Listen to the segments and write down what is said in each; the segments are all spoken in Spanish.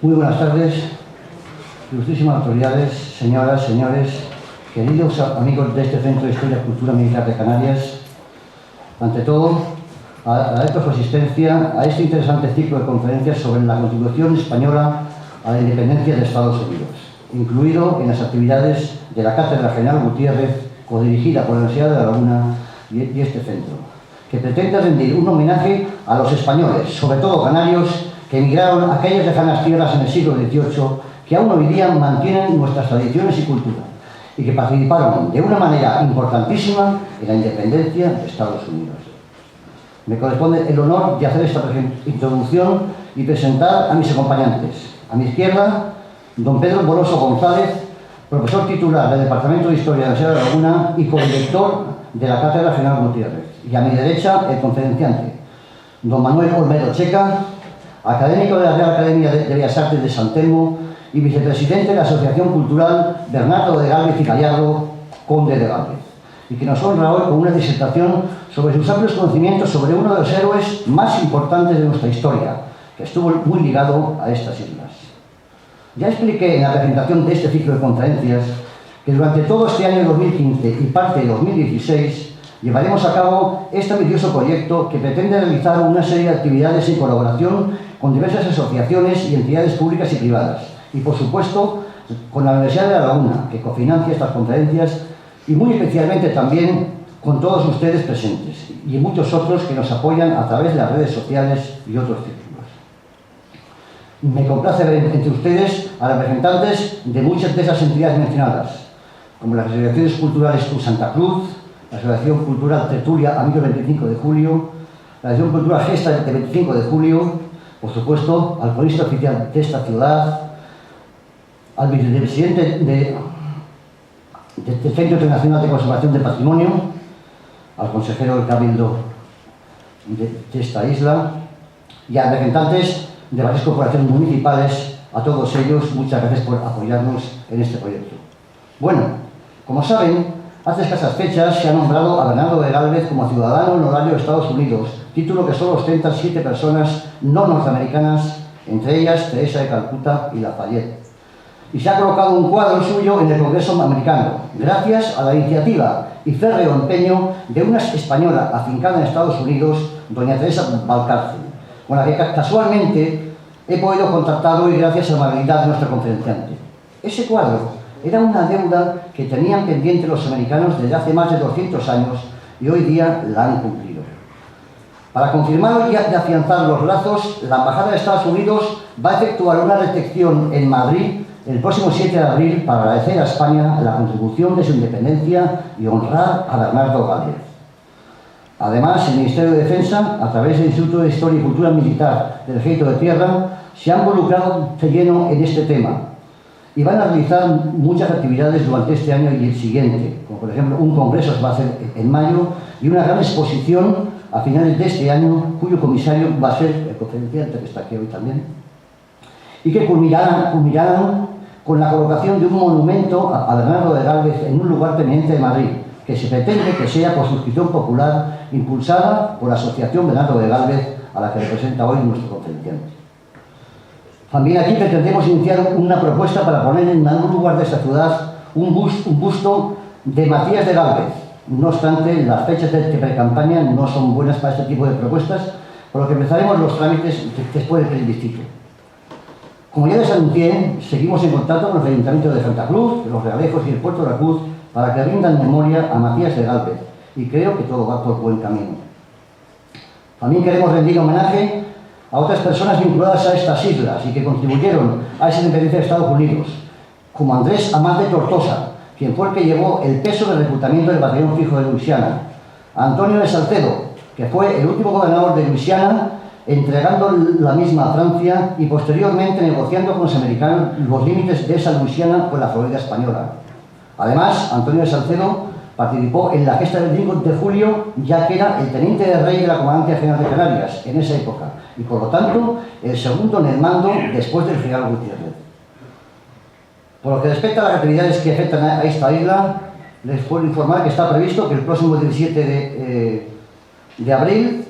Muy buenas tardes, ilustrísimas autoridades, señoras, señores, queridos amigos de este Centro de Historia y Cultura Militar de Canarias. Ante todo, agradezco su asistencia a este interesante ciclo de conferencias sobre la contribución española a la independencia de Estados Unidos, incluido en las actividades de la Cátedra General Gutiérrez, codirigida por la Universidad de La Laguna y este centro, que pretende rendir un homenaje a los españoles, sobre todo canarios, que emigraron a aquellas lejanas tierras en el siglo XVIII, que aún hoy día mantienen nuestras tradiciones y cultura, y que participaron de una manera importantísima en la independencia de Estados Unidos. Me corresponde el honor de hacer esta introducción y presentar a mis acompañantes. A mi izquierda, don Pedro Boroso González, profesor titular del Departamento de Historia de la Universidad de La Laguna y codirector de la Cátedra General Gutiérrez. Y a mi derecha, el conferenciante, don Manuel Olmedo Checa, académico de la Real Academia de Bellas Artes de San Telmo y vicepresidente de la Asociación Cultural Bernardo de Gálvez y Gallardo, conde de Gálvez, y que nos honra hoy con una disertación sobre sus amplios conocimientos sobre uno de los héroes más importantes de nuestra historia, que estuvo muy ligado a estas islas. Ya expliqué en la presentación de este ciclo de conferencias que durante todo este año 2015 y parte de 2016 llevaremos a cabo este ambicioso proyecto que pretende realizar una serie de actividades en colaboración con diversas asociaciones y entidades públicas y privadas, y por supuesto con la Universidad de La Laguna, que cofinancia estas conferencias, y muy especialmente también con todos ustedes presentes, y muchos otros que nos apoyan a través de las redes sociales y otros círculos. Me complace ver entre ustedes a representantes de muchas de esas entidades mencionadas, como las asociaciones culturales Cruz Santa Cruz, la Asociación Cultural Tertulia Amigos del 25 de Julio, la Asociación Cultural Gesta del 25 de Julio, por supuesto, al cronista oficial de esta ciudad, al vicepresidente del Centro Internacional de Conservación del Patrimonio, al consejero del Cabildo de esta isla y a representantes de varias corporaciones municipales. A todos ellos, muchas gracias por apoyarnos en este proyecto. Bueno, como saben, hace escasas fechas se ha nombrado a Bernardo de Gálvez como ciudadano honorario de Estados Unidos, título que solo ostentan 7 personas no norteamericanas, entre ellas Teresa de Calcuta y Lafayette. Y se ha colocado un cuadro suyo en el Congreso americano, gracias a la iniciativa y férreo empeño de una española afincada en Estados Unidos, doña Teresa Valcárcel, con la que casualmente he podido contactar hoy gracias a la amabilidad de nuestro conferenciante. Ese cuadro era una deuda que tenían pendiente los americanos desde hace más de 200 años y hoy día la han cumplido. Para confirmar y afianzar los lazos, la Embajada de Estados Unidos va a efectuar una recepción en Madrid el próximo 7 de abril para agradecer a España la contribución de su independencia y honrar a Bernardo Gálvez. Además, el Ministerio de Defensa, a través del Instituto de Historia y Cultura Militar del Ejército de Tierra, se han involucrado de lleno en este tema y van a realizar muchas actividades durante este año y el siguiente, como por ejemplo un congreso que va a hacer en mayo y una gran exposición a finales de este año, cuyo comisario va a ser el conferenciante que está aquí hoy también, y que culminarán con la colocación de un monumento a Bernardo de Gálvez en un lugar permanente de Madrid, que se pretende que sea por suscripción popular impulsada por la Asociación Bernardo de Gálvez, a la que representa hoy nuestro conferenciante. También aquí pretendemos iniciar una propuesta para poner en algún lugar de esta ciudad un busto de Matías de Gálvez. No obstante, las fechas de pre-campaña no son buenas para este tipo de propuestas, por lo que empezaremos los trámites después del plebiscito. Como ya les anuncié, seguimos en contacto con los ayuntamientos de Santa Cruz, Los Realejos y el Puerto de la Cruz para que rindan memoria a Matías de Gálvez, y creo que todo va por buen camino. También queremos rendir homenaje a otras personas vinculadas a estas islas y que contribuyeron a esa independencia de Estados Unidos, como Andrés Amat de Tortosa, quien fue el que llevó el peso del reclutamiento del batallón fijo de Luisiana, a Antonio de Salcedo, que fue el último gobernador de Luisiana, entregando la misma a Francia y posteriormente negociando con los americanos los límites de esa Luisiana con la Florida española. Además, Antonio de Salcedo participó en la gesta del 5 de julio, ya que era el teniente de rey de la Comandancia General de Canarias en esa época, y por lo tanto el segundo en el mando después del general Gutiérrez. Por lo que respecta a las actividades que afectan a esta isla, les puedo informar que está previsto que el próximo 17 de abril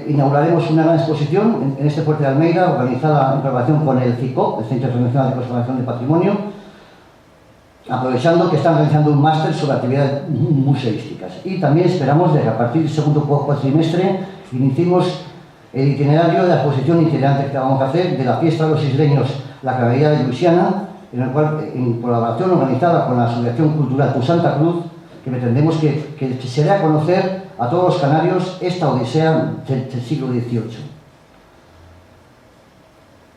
inauguraremos una gran exposición en este Fuerte de Almeida, organizada en colaboración con el CICOP, el Centro Internacional de Conservación de Patrimonio, aprovechando que están realizando un máster sobre actividades museísticas. Y también esperamos que a partir del segundo cuatrimestre iniciemos el itinerario de la exposición itinerante que vamos a hacer de la fiesta de los isleños, la Caballería de Luisiana, en el cual, en colaboración organizada con la Asociación Cultural Tu Santa Cruz, que pretendemos que se dé a conocer a todos los canarios esta odisea del siglo XVIII.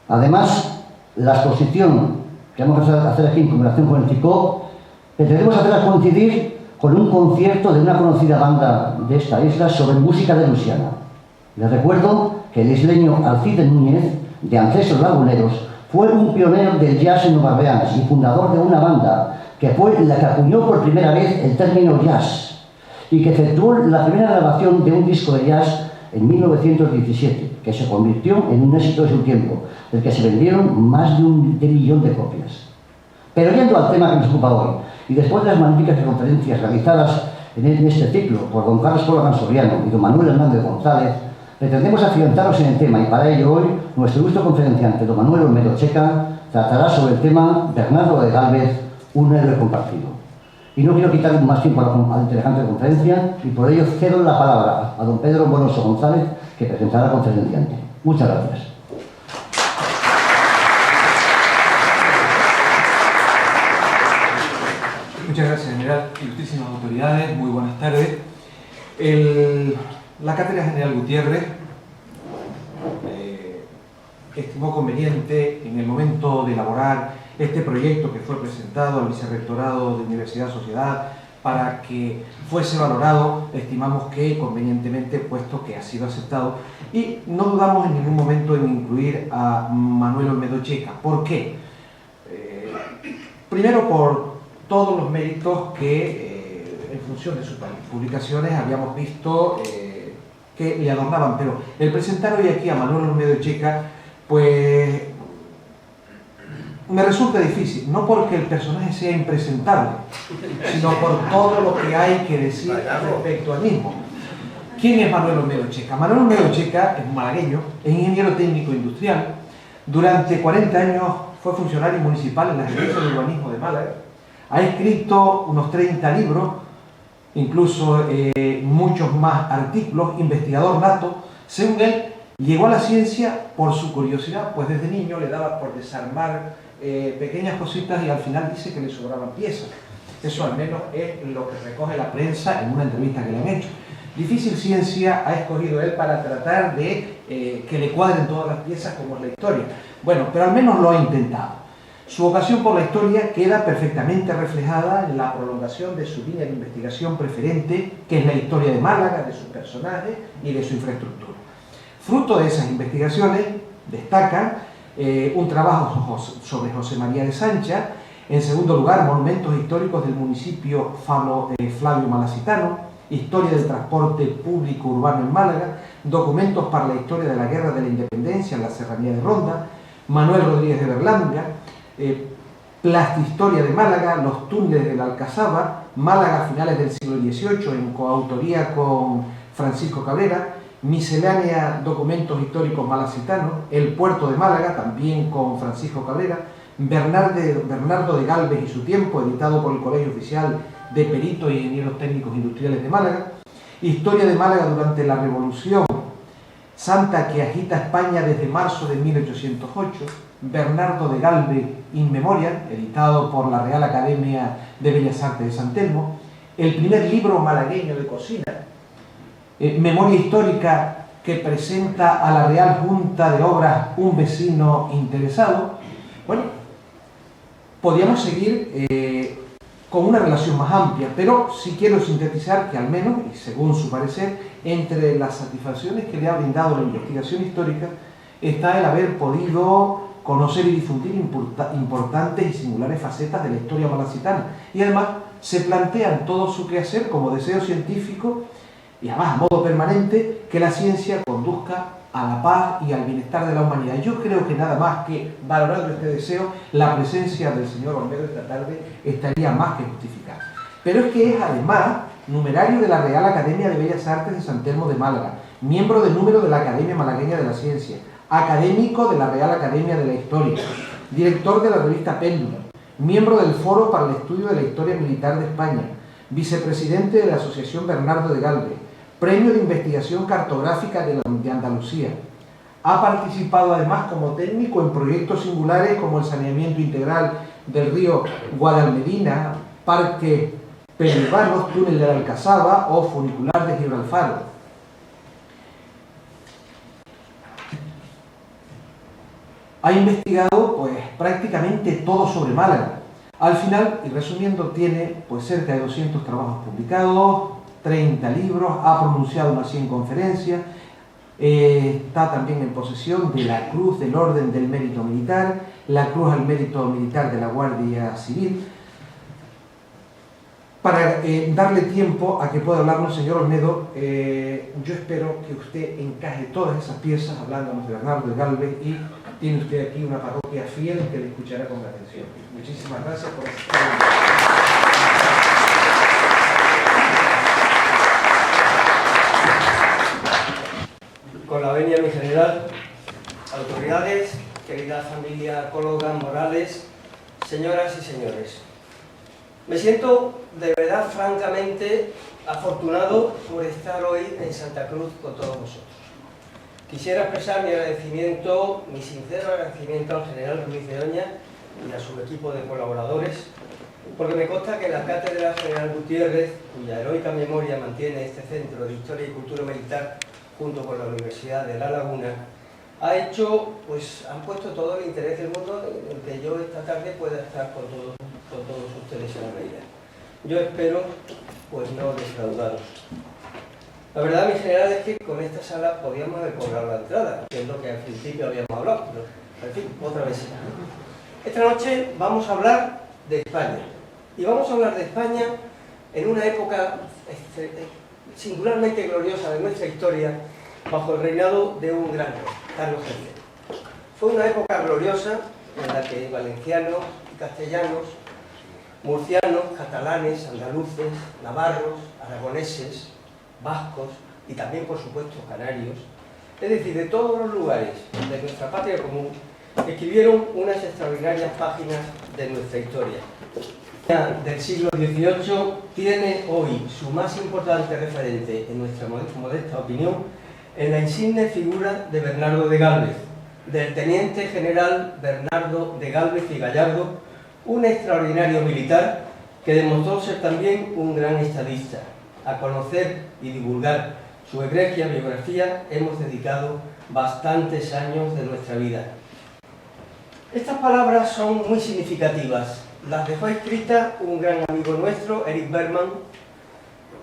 Además, la exposición que vamos a hacer aquí en combinación con el CICOP, pretendemos hacerla coincidir con un concierto de una conocida banda de esta isla sobre música de Luisiana. Les recuerdo que el isleño Alcide Núñez, de Ancestros Laguneros, fue un pionero del jazz en Nueva Orleans y fundador de una banda que fue la que acuñó por primera vez el término jazz y que efectuó la primera grabación de un disco de jazz en 1917, que se convirtió en un éxito de su tiempo, del que se vendieron más de 1 millón de copias. Pero yendo al tema que nos ocupa hoy, y después de las magníficas conferencias realizadas en este ciclo por don Carlos Polo Soriano y don Manuel Hernández González, pretendemos afianzarnos en el tema y para ello hoy nuestro ilustre conferenciante don Manuel Olmedo Checa tratará sobre el tema Bernardo de Gálvez, un héroe compartido. Y no quiero quitar más tiempo a la interesante conferencia y por ello cedo la palabra a don Pedro Bonoso González, que presentará al conferenciante. Muchas gracias. Muchas gracias, general. Ilustrísimas autoridades, muy buenas tardes. La Cátedra General Gutiérrez estimó conveniente, en el momento de elaborar este proyecto que fue presentado al Vicerrectorado de Universidad Sociedad para que fuese valorado, estimamos que convenientemente, puesto que ha sido aceptado, y no dudamos en ningún momento en incluir a Manuel Olmedo Checa. ¿Por qué? Primero, por todos los méritos que en función de sus publicaciones habíamos visto que le adornaban, pero el presentar hoy aquí a Manuel Olmedo Checa, pues me resulta difícil, no porque el personaje sea impresentable, sino por todo lo que hay que decir respecto al mismo. ¿Quién es Manuel Olmedo Checa? Manuel Olmedo Checa es un malagueño, es ingeniero técnico industrial, durante 40 años fue funcionario municipal en la Gerencia de Urbanismo de Málaga, ha escrito unos 30 libros, incluso muchos más artículos, investigador nato. Según él, llegó a la ciencia por su curiosidad, pues desde niño le daba por desarmar pequeñas cositas y al final dice que le sobraban piezas. Eso al menos es lo que recoge la prensa en una entrevista que le han hecho. Difícil ciencia ha escogido él para tratar de que le cuadren todas las piezas como es la historia. Bueno, pero al menos lo ha intentado. Su vocación por la historia queda perfectamente reflejada en la prolongación de su línea de investigación preferente, que es la historia de Málaga, de sus personajes y de su infraestructura. Fruto de esas investigaciones destacan un trabajo sobre José María de Sancha, en segundo lugar, monumentos históricos del municipio Flavio Malacitano, historia del transporte público urbano en Málaga, documentos para la historia de la Guerra de la Independencia en la Serranía de Ronda, Manuel Rodríguez de Berlanga, Plastihistoria de Málaga, los túneles de la Alcazaba, Málaga a finales del siglo XVIII, en coautoría con Francisco Cabrera, Miscelánea Documentos Históricos Malacitanos, El Puerto de Málaga, también con Francisco Cabrera, Bernardo de Gálvez y su tiempo, editado por el Colegio Oficial de Peritos y Ingenieros Técnicos Industriales de Málaga, Historia de Málaga durante la Revolución Santa que agita España desde marzo de 1808, Bernardo de Gálvez In Memoriam, editado por la Real Academia de Bellas Artes de San Telmo, el primer libro malagueño de cocina, Memoria Histórica que presenta a la Real Junta de Obras un vecino interesado. Bueno, podríamos seguir con una relación más amplia, pero sí quiero sintetizar que al menos, y según su parecer, entre las satisfacciones que le ha brindado la investigación histórica está el haber podido conocer y difundir importantes y singulares facetas de la historia malacitana, y además se plantean todo su quehacer como deseo científico y además a modo permanente que la ciencia conduzca a la paz y al bienestar de la humanidad. Yo creo que nada más que valorando este deseo, la presencia del señor Olmedo esta tarde estaría más que justificada. Pero es que es además numerario de la Real Academia de Bellas Artes de San Telmo de Málaga, miembro del número de la Academia Malagueña de la Ciencia, académico de la Real Academia de la Historia, director de la revista Péndulo, miembro del Foro para el Estudio de la Historia Militar de España, vicepresidente de la Asociación Bernardo de Galvez, premio de investigación cartográfica de Andalucía. Ha participado además como técnico en proyectos singulares como el saneamiento integral del río Guadalmedina, Parque Penilvanos, Túnel de la Alcazaba o Funicular de Gibraltar. Ha investigado pues prácticamente todo sobre Málaga. Al final, y resumiendo, tiene pues cerca de 200 trabajos publicados, 30 libros, ha pronunciado unas 100 conferencias, está también en posesión de la Cruz del Orden del Mérito Militar, la Cruz al Mérito Militar de la Guardia Civil. Para darle tiempo a que pueda hablarnos, señor Olmedo, yo espero que usted encaje todas esas piezas hablándonos de Bernardo de Galvez, y tiene usted aquí una parroquia fiel que le escuchará con atención. Muchísimas gracias por estar. Con la venia, mi general, autoridades, querida familia Cólogan Morales, señoras y señores. Me siento de verdad francamente afortunado por estar hoy en Santa Cruz con todos vosotros. Quisiera expresar mi agradecimiento, mi sincero agradecimiento al general Ruiz de Oña y a su equipo de colaboradores, porque me consta que la Cátedra General Gutiérrez, cuya heroica memoria mantiene este Centro de Historia y Cultura Militar junto con la Universidad de La Laguna, han puesto todo el interés del mundo en que yo esta tarde pueda estar con todos ustedes en la realidad. Yo espero pues no defraudaros. La verdad, mi general, es que con esta sala podíamos haber cobrado la entrada, que es lo que al principio habíamos hablado, pero en fin, otra vez. Esta noche vamos a hablar de España, y vamos a hablar de España en una época singularmente gloriosa de nuestra historia, bajo el reinado de un gran rey, Carlos III. Fue una época gloriosa en la que valencianos y castellanos, murcianos, catalanes, andaluces, navarros, aragoneses, vascos y también, por supuesto, canarios, es decir, de todos los lugares de nuestra patria común, escribieron unas extraordinarias páginas de nuestra historia. Del siglo XVIII tiene hoy su más importante referente, en nuestra modesta opinión, en la insigne figura de Bernardo de Galvez, del teniente general Bernardo de Galvez y Gallardo, un extraordinario militar que demostró ser también un gran estadista. A conocer y divulgar su egregia biografía hemos dedicado bastantes años de nuestra vida. Estas palabras son muy significativas. Las dejó escritas un gran amigo nuestro, Erich Bergman,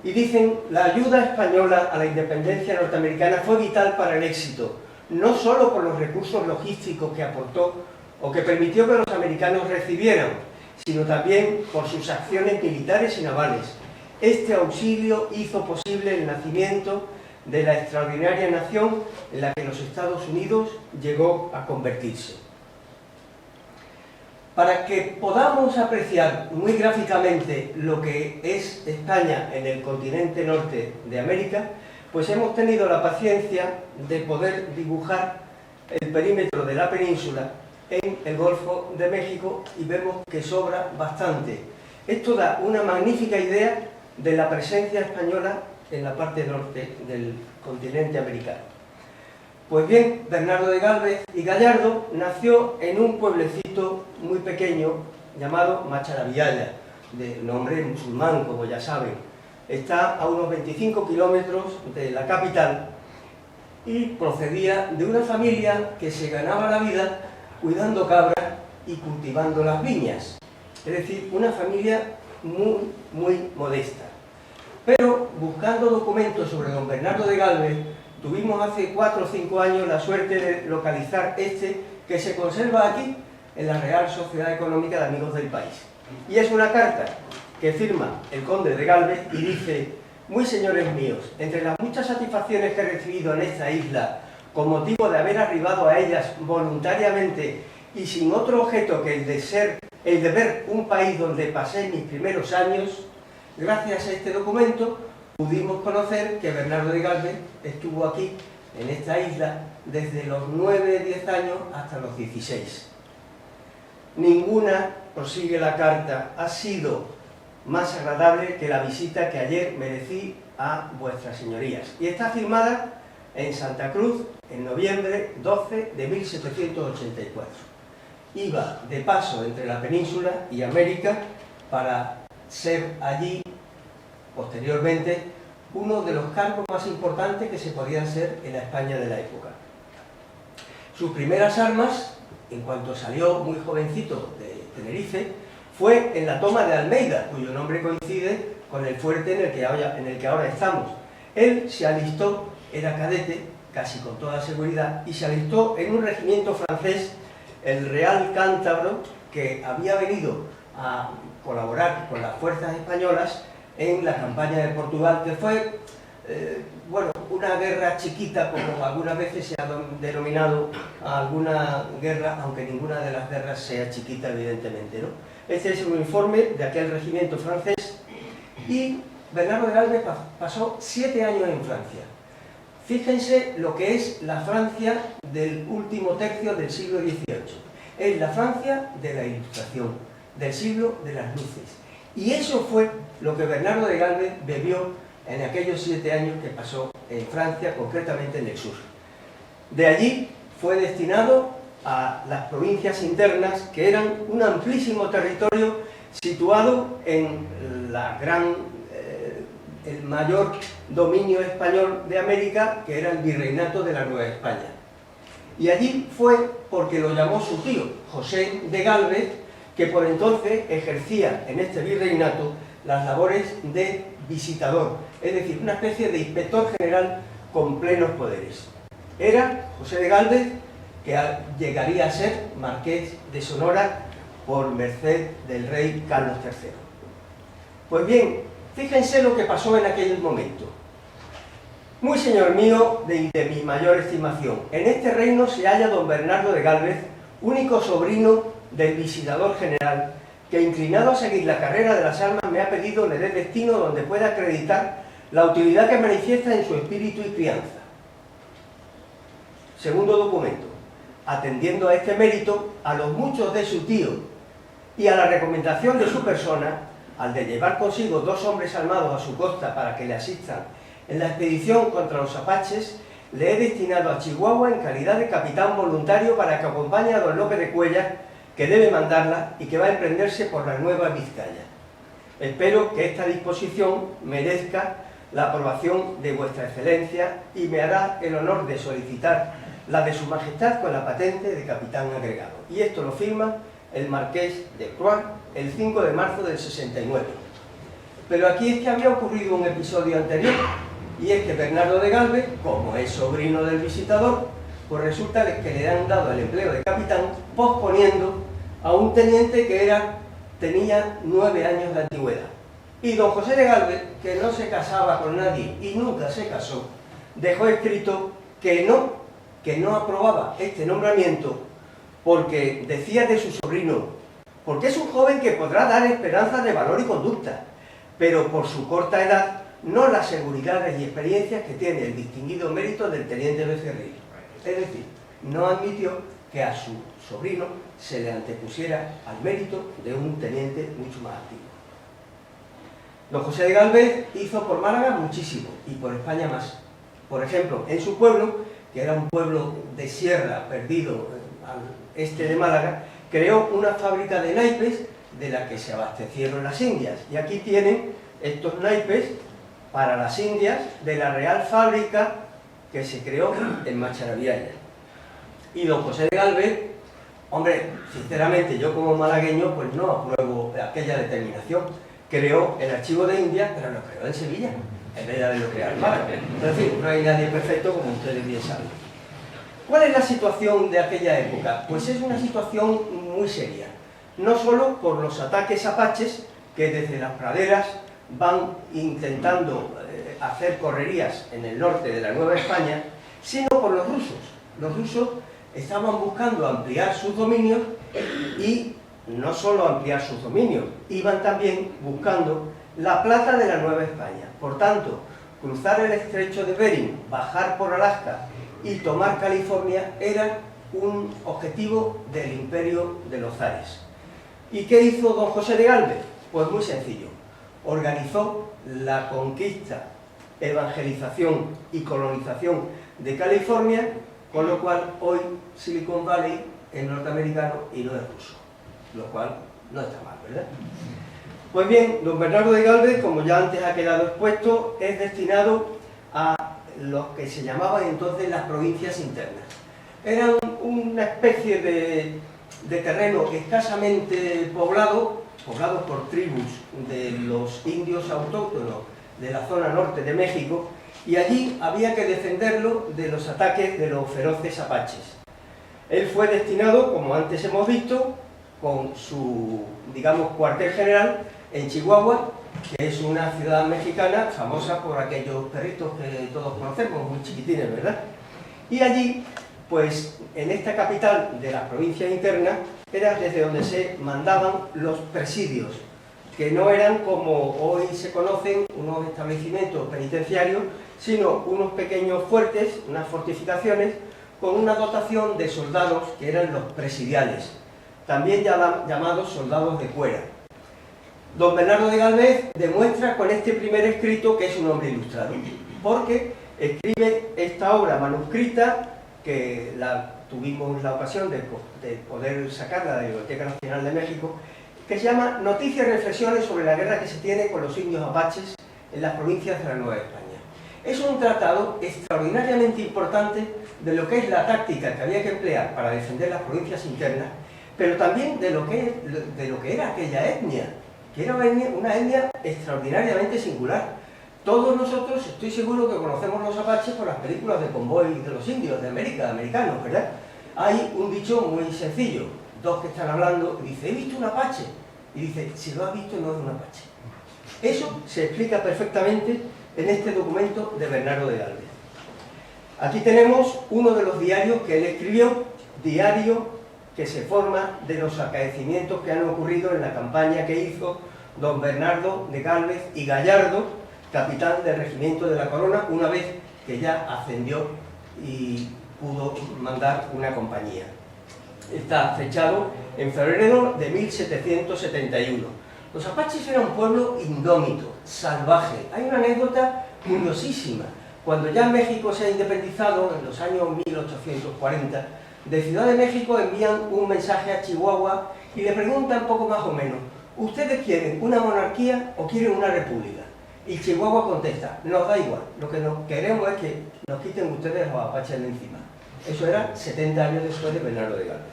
y dicen: la ayuda española a la independencia norteamericana fue vital para el éxito, no solo por los recursos logísticos que aportó o que permitió que los americanos recibieran, sino también por sus acciones militares y navales. Este auxilio hizo posible el nacimiento de la extraordinaria nación en la que los Estados Unidos llegó a convertirse. Para que podamos apreciar muy gráficamente lo que es España en el continente norte de América, pues hemos tenido la paciencia de poder dibujar el perímetro de la península en el Golfo de México, y vemos que sobra bastante. Esto da una magnífica idea de la presencia española en la parte norte del continente americano. Pues bien, Bernardo de Galvez y Gallardo nació en un pueblecito muy pequeño llamado Macharavillaya, de nombre musulmán, como ya saben. Está a unos 25 kilómetros de la capital y procedía de una familia que se ganaba la vida cuidando cabras y cultivando las viñas. Es decir, una familia muy modesta. Pero buscando documentos sobre don Bernardo de Galvez, tuvimos hace 4 o 5 años la suerte de localizar este, que se conserva aquí en la Real Sociedad Económica de Amigos del País. Y es una carta que firma el conde de Galvez y dice: muy señores míos, entre las muchas satisfacciones que he recibido en esta isla con motivo de haber arribado a ellas voluntariamente y sin otro objeto que el de ver un país donde pasé mis primeros años, gracias a este documento pudimos conocer que Bernardo de Galvez estuvo aquí, en esta isla, desde los 9-10 años hasta los 16. Ninguna, prosigue la carta, ha sido más agradable que la visita que ayer merecí a vuestras señorías. Y está firmada en Santa Cruz, en noviembre 12 de 1784. Iba de paso entre la península y América para ser allí, posteriormente, uno de los cargos más importantes que se podían ser en la España de la época. Sus primeras armas, en cuanto salió muy jovencito de Tenerife, fue en la toma de Almeida, cuyo nombre coincide con el fuerte en el que ahora estamos. Él se alistó, era cadete, casi con toda seguridad, y se alistó en un regimiento francés, el Real Cántabro, que había venido a colaborar con las fuerzas españolas en la campaña de Portugal, que fue, bueno, una guerra chiquita, como algunas veces se ha denominado a alguna guerra, aunque ninguna de las guerras sea chiquita, evidentemente, ¿no? Este es un informe de aquel regimiento francés, y Bernardo de Galvez pasó 7 años en Francia. Fíjense lo que es la Francia del último tercio del siglo XVIII. Es la Francia de la Ilustración, del siglo de las luces. Y eso fue lo que Bernardo de Galvez bebió en aquellos 7 años que pasó en Francia, concretamente en el sur. De allí fue destinado a las provincias internas, que eran un amplísimo territorio situado en el mayor dominio español de América, que era el virreinato de la Nueva España. Y allí fue porque lo llamó su tío, José de Galvez, que por entonces ejercía en este virreinato las labores de visitador, es decir, una especie de inspector general con plenos poderes. Era José de Galvez, que llegaría a ser marqués de Sonora por merced del rey Carlos III. Pues bien, fíjense lo que pasó en aquel momento. Muy señor mío, de mi mayor estimación, en este reino se halla don Bernardo de Galvez, único sobrino del visitador general, que inclinado a seguir la carrera de las armas me ha pedido le dé destino donde pueda acreditar la utilidad que manifiesta en su espíritu y crianza. Segundo documento. Atendiendo a este mérito, a los muchos de su tío y a la recomendación de su persona, al de llevar consigo 2 hombres armados a su costa para que le asistan en la expedición contra los apaches, le he destinado a Chihuahua en calidad de capitán voluntario para que acompañe a don Lope de Cuéllar, que debe mandarla y que va a emprenderse por la Nueva Vizcaya. Espero que esta disposición merezca la aprobación de vuestra excelencia y me hará el honor de solicitar la de su majestad con la patente de capitán agregado. Y esto lo firma el marqués de Croix el 5 de marzo del 69. Pero aquí es que había ocurrido un episodio anterior, y es que Bernardo de Galvez, como es sobrino del visitador, pues resulta que le han dado el empleo de capitán, posponiendo a un teniente que tenía 9 años de antigüedad. Y don José de Galvez, que no se casaba con nadie y nunca se casó, dejó escrito que no aprobaba este nombramiento porque decía de su sobrino, porque es un joven que podrá dar esperanzas de valor y conducta, pero por su corta edad no las seguridades y experiencias que tiene el distinguido mérito del teniente Becerril. Es decir, no admitió que a su sobrino se le antepusiera al mérito de un teniente mucho más antiguo. Don José de Galvez hizo por Málaga muchísimo y por España más. Por ejemplo, en su pueblo, que era un pueblo de sierra perdido al este de Málaga, creó una fábrica de naipes de la que se abastecieron las Indias. Y aquí tienen estos naipes para las Indias de la Real Fábrica que se creó en Macharabiaya. Y don José de Galvez, hombre, sinceramente yo como malagueño pues no apruebo aquella determinación. Creó el Archivo de Indias, pero lo creó en Sevilla, en vez de haberlo creado en Málaga. Es decir, no hay nadie perfecto, como ustedes bien saben. ¿Cuál es la situación de aquella época? Pues es una situación muy seria. No solo por los ataques apaches, que desde las praderas van intentando hacer correrías en el norte de la Nueva España, sino por los rusos. Los rusos estaban buscando ampliar sus dominios y no solo ampliar sus dominios, iban también buscando la plata de la Nueva España. Por tanto, cruzar el estrecho de Bering, bajar por Alaska y tomar California era un objetivo del imperio de los zares. ¿Y qué hizo don José de Gálvez? Pues muy sencillo. Organizó la conquista, evangelización y colonización de California, con lo cual hoy Silicon Valley es norteamericano y no es ruso, lo cual no está mal, ¿verdad? Pues bien, don Bernardo de Gálvez, como ya antes ha quedado expuesto, es destinado a lo que se llamaban entonces las provincias internas. Eran una especie de terreno escasamente poblado por tribus de los indios autóctonos de la zona norte de México, y allí había que defenderlo de los ataques de los feroces apaches. Él fue destinado, como antes hemos visto, con su, digamos, cuartel general en Chihuahua, que es una ciudad mexicana famosa por aquellos perritos que todos conocemos, muy chiquitines, ¿verdad? Y allí, pues, en esta capital de las provincias internas, era desde donde se mandaban los presidios, que no eran como hoy se conocen unos establecimientos penitenciarios, sino unos pequeños fuertes, unas fortificaciones, con una dotación de soldados que eran los presidiales, también llamados soldados de cuera. Don Bernardo de Gálvez demuestra con este primer escrito que es un hombre ilustrado, porque escribe esta obra manuscrita, que tuvimos la ocasión de poder sacarla de la Biblioteca Nacional de México, que se llama Noticias y reflexiones sobre la guerra que se tiene con los indios apaches en las provincias de la Nueva España. Es un tratado extraordinariamente importante de lo que es la táctica que había que emplear para defender las provincias internas, pero también de lo que era aquella etnia, que era una etnia extraordinariamente singular. Todos nosotros, estoy seguro que conocemos los apaches por las películas de Convoy de los indios, de América, americanos, ¿verdad? Hay un dicho muy sencillo, dos que están hablando, y dice, he visto un apache, y dice, si lo has visto no es un apache. Eso se explica perfectamente en este documento de Bernardo de Gálvez. Aquí tenemos uno de los diarios que él escribió, diario que se forma de los acaecimientos que han ocurrido en la campaña que hizo don Bernardo de Gálvez y Gallardo, capitán del regimiento de la Corona, una vez que ya ascendió y pudo mandar una compañía. Está fechado en febrero de 1771. Los apaches eran un pueblo indómito, salvaje. Hay una anécdota curiosísima. Cuando ya México se ha independizado, en los años 1840, de Ciudad de México envían un mensaje a Chihuahua y le preguntan poco más o menos, ¿ustedes quieren una monarquía o quieren una república? Y Chihuahua contesta, nos da igual, lo que queremos es que nos quiten ustedes los apaches de encima. Eso era 70 años después de Bernardo de Gálvez.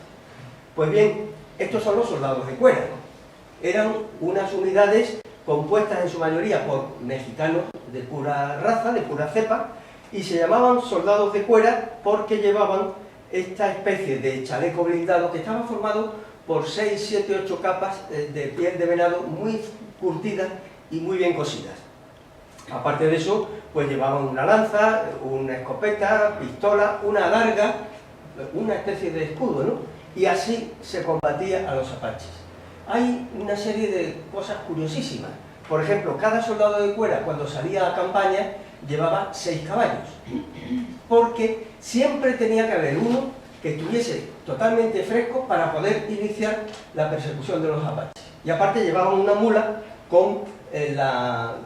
Pues bien, estos son los soldados de cuera. Eran unas unidades compuestas en su mayoría por mexicanos de pura raza, de pura cepa, y se llamaban soldados de cuera porque llevaban esta especie de chaleco blindado que estaba formado por 6, 7, 8 capas de piel de venado muy curtidas y muy bien cosidas. Aparte de eso, pues llevaban una lanza, una escopeta, pistola, una adarga, una especie de escudo, ¿no? Y así se combatía a los apaches. Hay una serie de cosas curiosísimas. Por ejemplo, cada soldado de cuera, cuando salía a campaña, llevaba 6 caballos, porque siempre tenía que haber uno que estuviese totalmente fresco para poder iniciar la persecución de los apaches. Y aparte llevaban una mula con la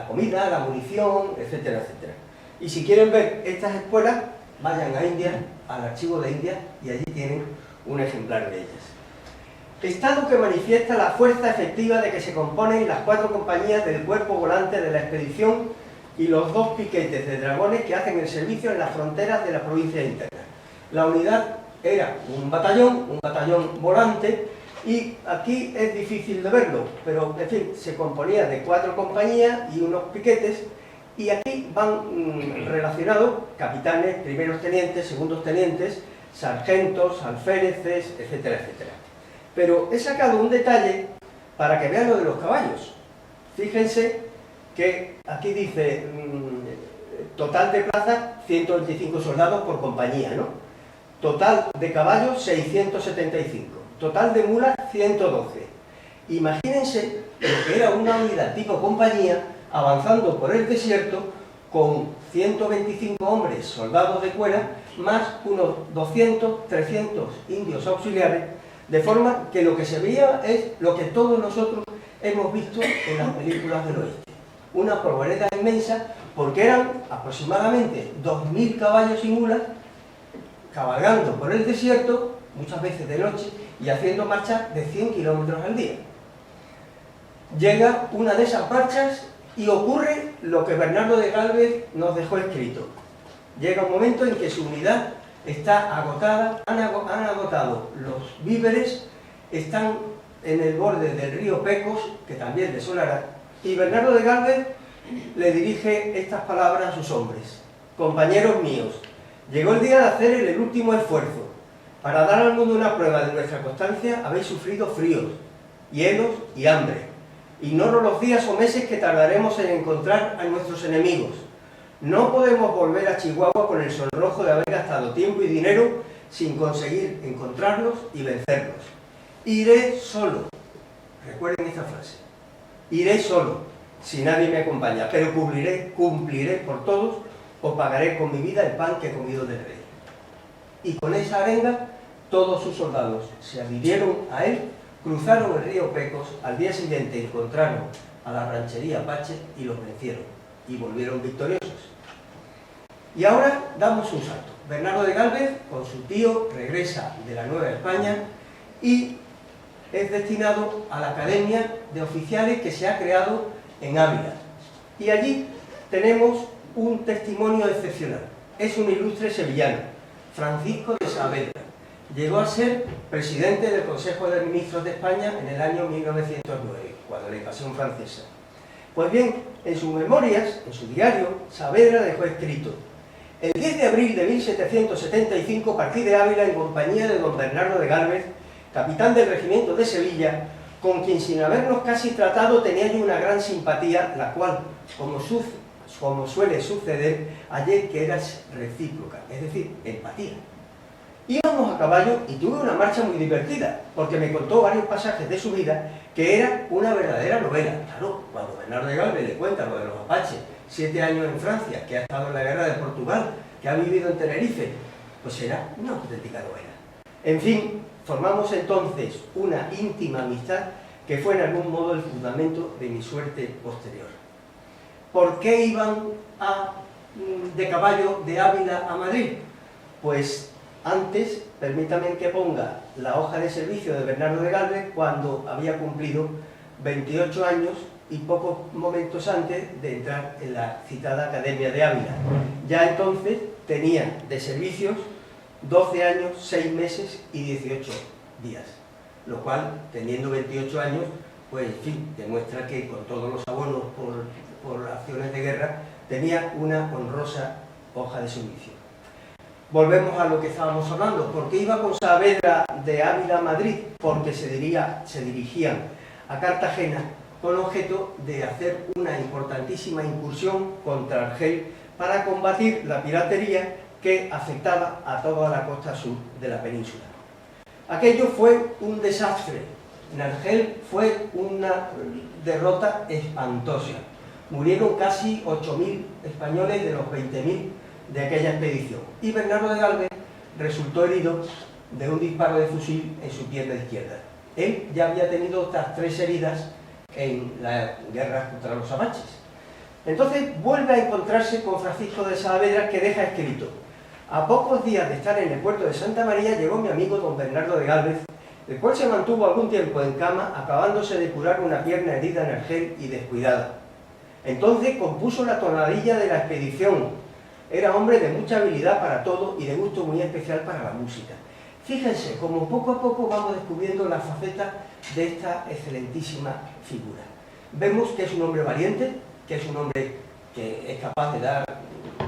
comida, la munición, etcétera, etcétera. Y si quieren ver estas escuelas, vayan a India, al archivo de India, y allí tienen un ejemplar de ellas. Estado que manifiesta la fuerza efectiva de que se componen las 4 compañías del cuerpo volante de la expedición y los 2 piquetes de dragones que hacen el servicio en las fronteras de la provincia interna. La unidad era un batallón volante, y aquí es difícil de verlo, pero en fin, se componía de 4 compañías y unos piquetes, y aquí van relacionados capitanes, primeros tenientes, segundos tenientes, sargentos, alféreces, etcétera, etcétera. Pero he sacado un detalle para que vean lo de los caballos. Fíjense que aquí dice total de plazas 125 soldados por compañía, ¿no? Total de caballos 675, total de mulas 112. Imagínense lo que era una unidad tipo compañía avanzando por el desierto con 125 hombres, soldados de cuera, más unos 200, 300 indios auxiliares, de forma que lo que se veía es lo que todos nosotros hemos visto en las películas del oeste. Una polvareda inmensa, porque eran aproximadamente 2.000 caballos y mulas cabalgando por el desierto, muchas veces de noche, y haciendo marchas de 100 kilómetros al día. Llega una de esas marchas y ocurre lo que Bernardo de Gálvez nos dejó escrito. Llega un momento en que su unidad está agotada, han agotado los víveres, están en el borde del río Pecos, que también desolará, y Bernardo de Gálvez le dirige estas palabras a sus hombres: compañeros míos, llegó el día de hacer el último esfuerzo. Para dar al mundo una prueba de nuestra constancia habéis sufrido fríos, hielos y hambre. Ignoro los días o meses que tardaremos en encontrar a nuestros enemigos. No podemos volver a Chihuahua con el sonrojo de haber gastado tiempo y dinero sin conseguir encontrarlos y vencerlos. Iré solo. Recuerden esta frase. Iré solo, si nadie me acompaña, pero cumpliré por todos o pagaré con mi vida el pan que he comido del rey. Y con esa arenga, todos sus soldados se adhirieron a él, cruzaron el río Pecos, al día siguiente encontraron a la ranchería Apache y los vencieron, y volvieron victoriosos. Y ahora damos un salto. Bernardo de Gálvez, con su tío, regresa de la Nueva España y es destinado a la Academia de Oficiales que se ha creado en Ávila. Y allí tenemos un testimonio excepcional. Es un ilustre sevillano, Francisco de Saavedra. Llegó a ser presidente del Consejo de Ministros de España en el año 1909, cuando la invasión francesa. Pues bien, en sus memorias, en su diario, Saavedra dejó escrito: el 10 de abril de 1775 partí de Ávila en compañía de don Bernardo de Gálvez, capitán del regimiento de Sevilla, con quien sin habernos casi tratado tenía yo una gran simpatía, la cual, como suele suceder, hallé que era recíproca, es decir, empatía. Íbamos a caballo y tuve una marcha muy divertida, porque me contó varios pasajes de su vida que era una verdadera novela. Claro, cuando Bernardo de Gálvez le cuenta lo de los apaches, 7 años en Francia, que ha estado en la guerra de Portugal, que ha vivido en Tenerife, pues era una auténtica novela. En fin, formamos entonces una íntima amistad que fue en algún modo el fundamento de mi suerte posterior. ¿Por qué iban de caballo de Ávila a Madrid? Pues antes, permítanme que ponga la hoja de servicio de Bernardo de Gálvez cuando había cumplido 28 años y pocos momentos antes de entrar en la citada Academia de Ávila. Ya entonces tenía de servicios 12 años, 6 meses y 18 días, lo cual, teniendo 28 años, pues en fin, demuestra que con todos los abonos por acciones de guerra tenía una honrosa hoja de servicio. Volvemos a lo que estábamos hablando. ¿Por qué iba con Saavedra de Ávila a Madrid? Porque se dirigían a Cartagena con objeto de hacer una importantísima incursión contra Argel para combatir la piratería que afectaba a toda la costa sur de la península. Aquello fue un desastre. En Argel fue una derrota espantosa. Murieron casi 8.000 españoles de los 20.000 de aquella expedición. Y Bernardo de Gálvez resultó herido de un disparo de fusil en su pierna izquierda. Él ya había tenido otras 3 heridas en la guerra contra los apaches. Entonces vuelve a encontrarse con Francisco de Saavedra, que deja escrito: a pocos días de estar en el puerto de Santa María llegó mi amigo don Bernardo de Gálvez, el cual se mantuvo algún tiempo en cama, acabándose de curar una pierna herida en Argel y descuidada. Entonces compuso la tonadilla de la expedición. Era hombre de mucha habilidad para todo y de gusto muy especial para la música. Fíjense, como poco a poco vamos descubriendo la faceta de esta excelentísima figura. Vemos que es un hombre valiente, que es un hombre que es capaz de dar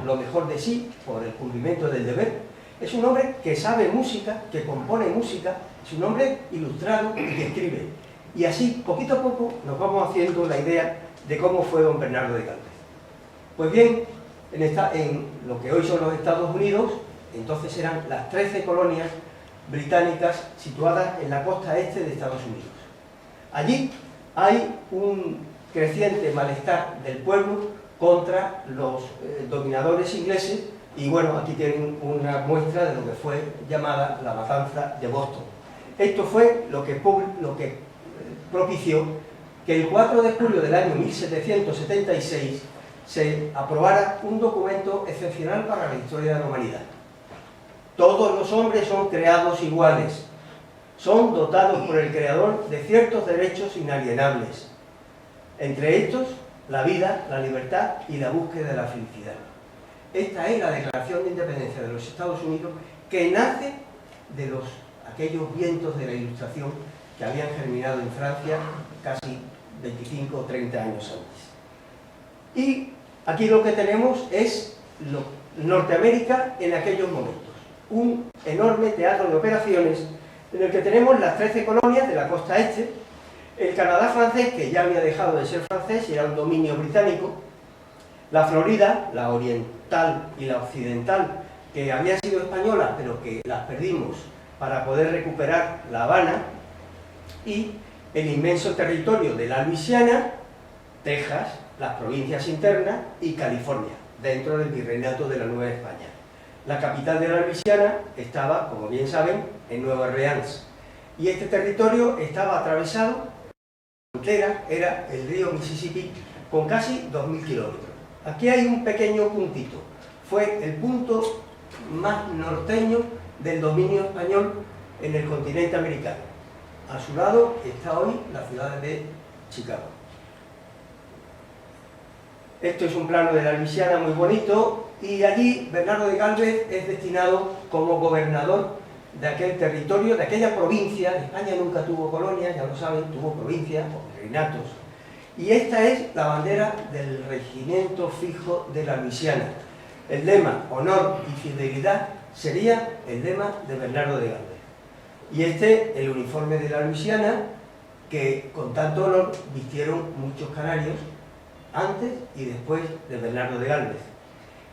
lo mejor de sí por el cumplimiento del deber. Es un hombre que sabe música, que compone música, es un hombre ilustrado y que escribe. Y así, poquito a poco, nos vamos haciendo la idea de cómo fue don Bernardo de Gálvez. Pues bien, en lo que hoy son los Estados Unidos, entonces eran las 13 colonias británicas situadas en la costa este de Estados Unidos. Allí hay un creciente malestar del pueblo contra los dominadores ingleses y bueno, aquí tienen una muestra de lo que fue llamada la matanza de Boston. Esto fue lo que propició que el 4 de julio del año 1776 se aprobara un documento excepcional para la historia de la humanidad. Todos los hombres son creados iguales, son dotados por el Creador de ciertos derechos inalienables, entre estos la vida, la libertad y la búsqueda de la felicidad. Esta es la Declaración de Independencia de los Estados Unidos, que nace de aquellos vientos de la Ilustración que habían germinado en Francia casi 25 o 30 años antes. Y aquí lo que tenemos es Norteamérica en aquellos momentos. Un enorme teatro de operaciones en el que tenemos las 13 colonias de la costa este, el Canadá francés, que ya había dejado de ser francés y era un dominio británico, la Florida, la oriental y la occidental, que habían sido españolas, pero que las perdimos para poder recuperar La Habana, y el inmenso territorio de la Luisiana, Texas, las provincias internas y California, dentro del virreinato de la Nueva España. La capital de la Luisiana estaba, como bien saben, en Nueva Orleans, y este territorio estaba atravesado, la frontera era el río Mississippi, con casi 2000 kilómetros. Aquí hay un pequeño puntito, fue el punto más norteño del dominio español en el continente americano. A su lado está hoy la ciudad de Chicago. Esto es un plano de la Luisiana muy bonito, y allí Bernardo de Gálvez es destinado como gobernador de aquel territorio, de aquella provincia. España nunca tuvo colonias, ya lo saben, tuvo provincias o virreinatos. Y esta es la bandera del regimiento fijo de la Luisiana. El lema, honor y fidelidad, sería el lema de Bernardo de Gálvez. Y este, el uniforme de la Luisiana, que con tanto honor vistieron muchos canarios antes y después de Bernardo de Gálvez.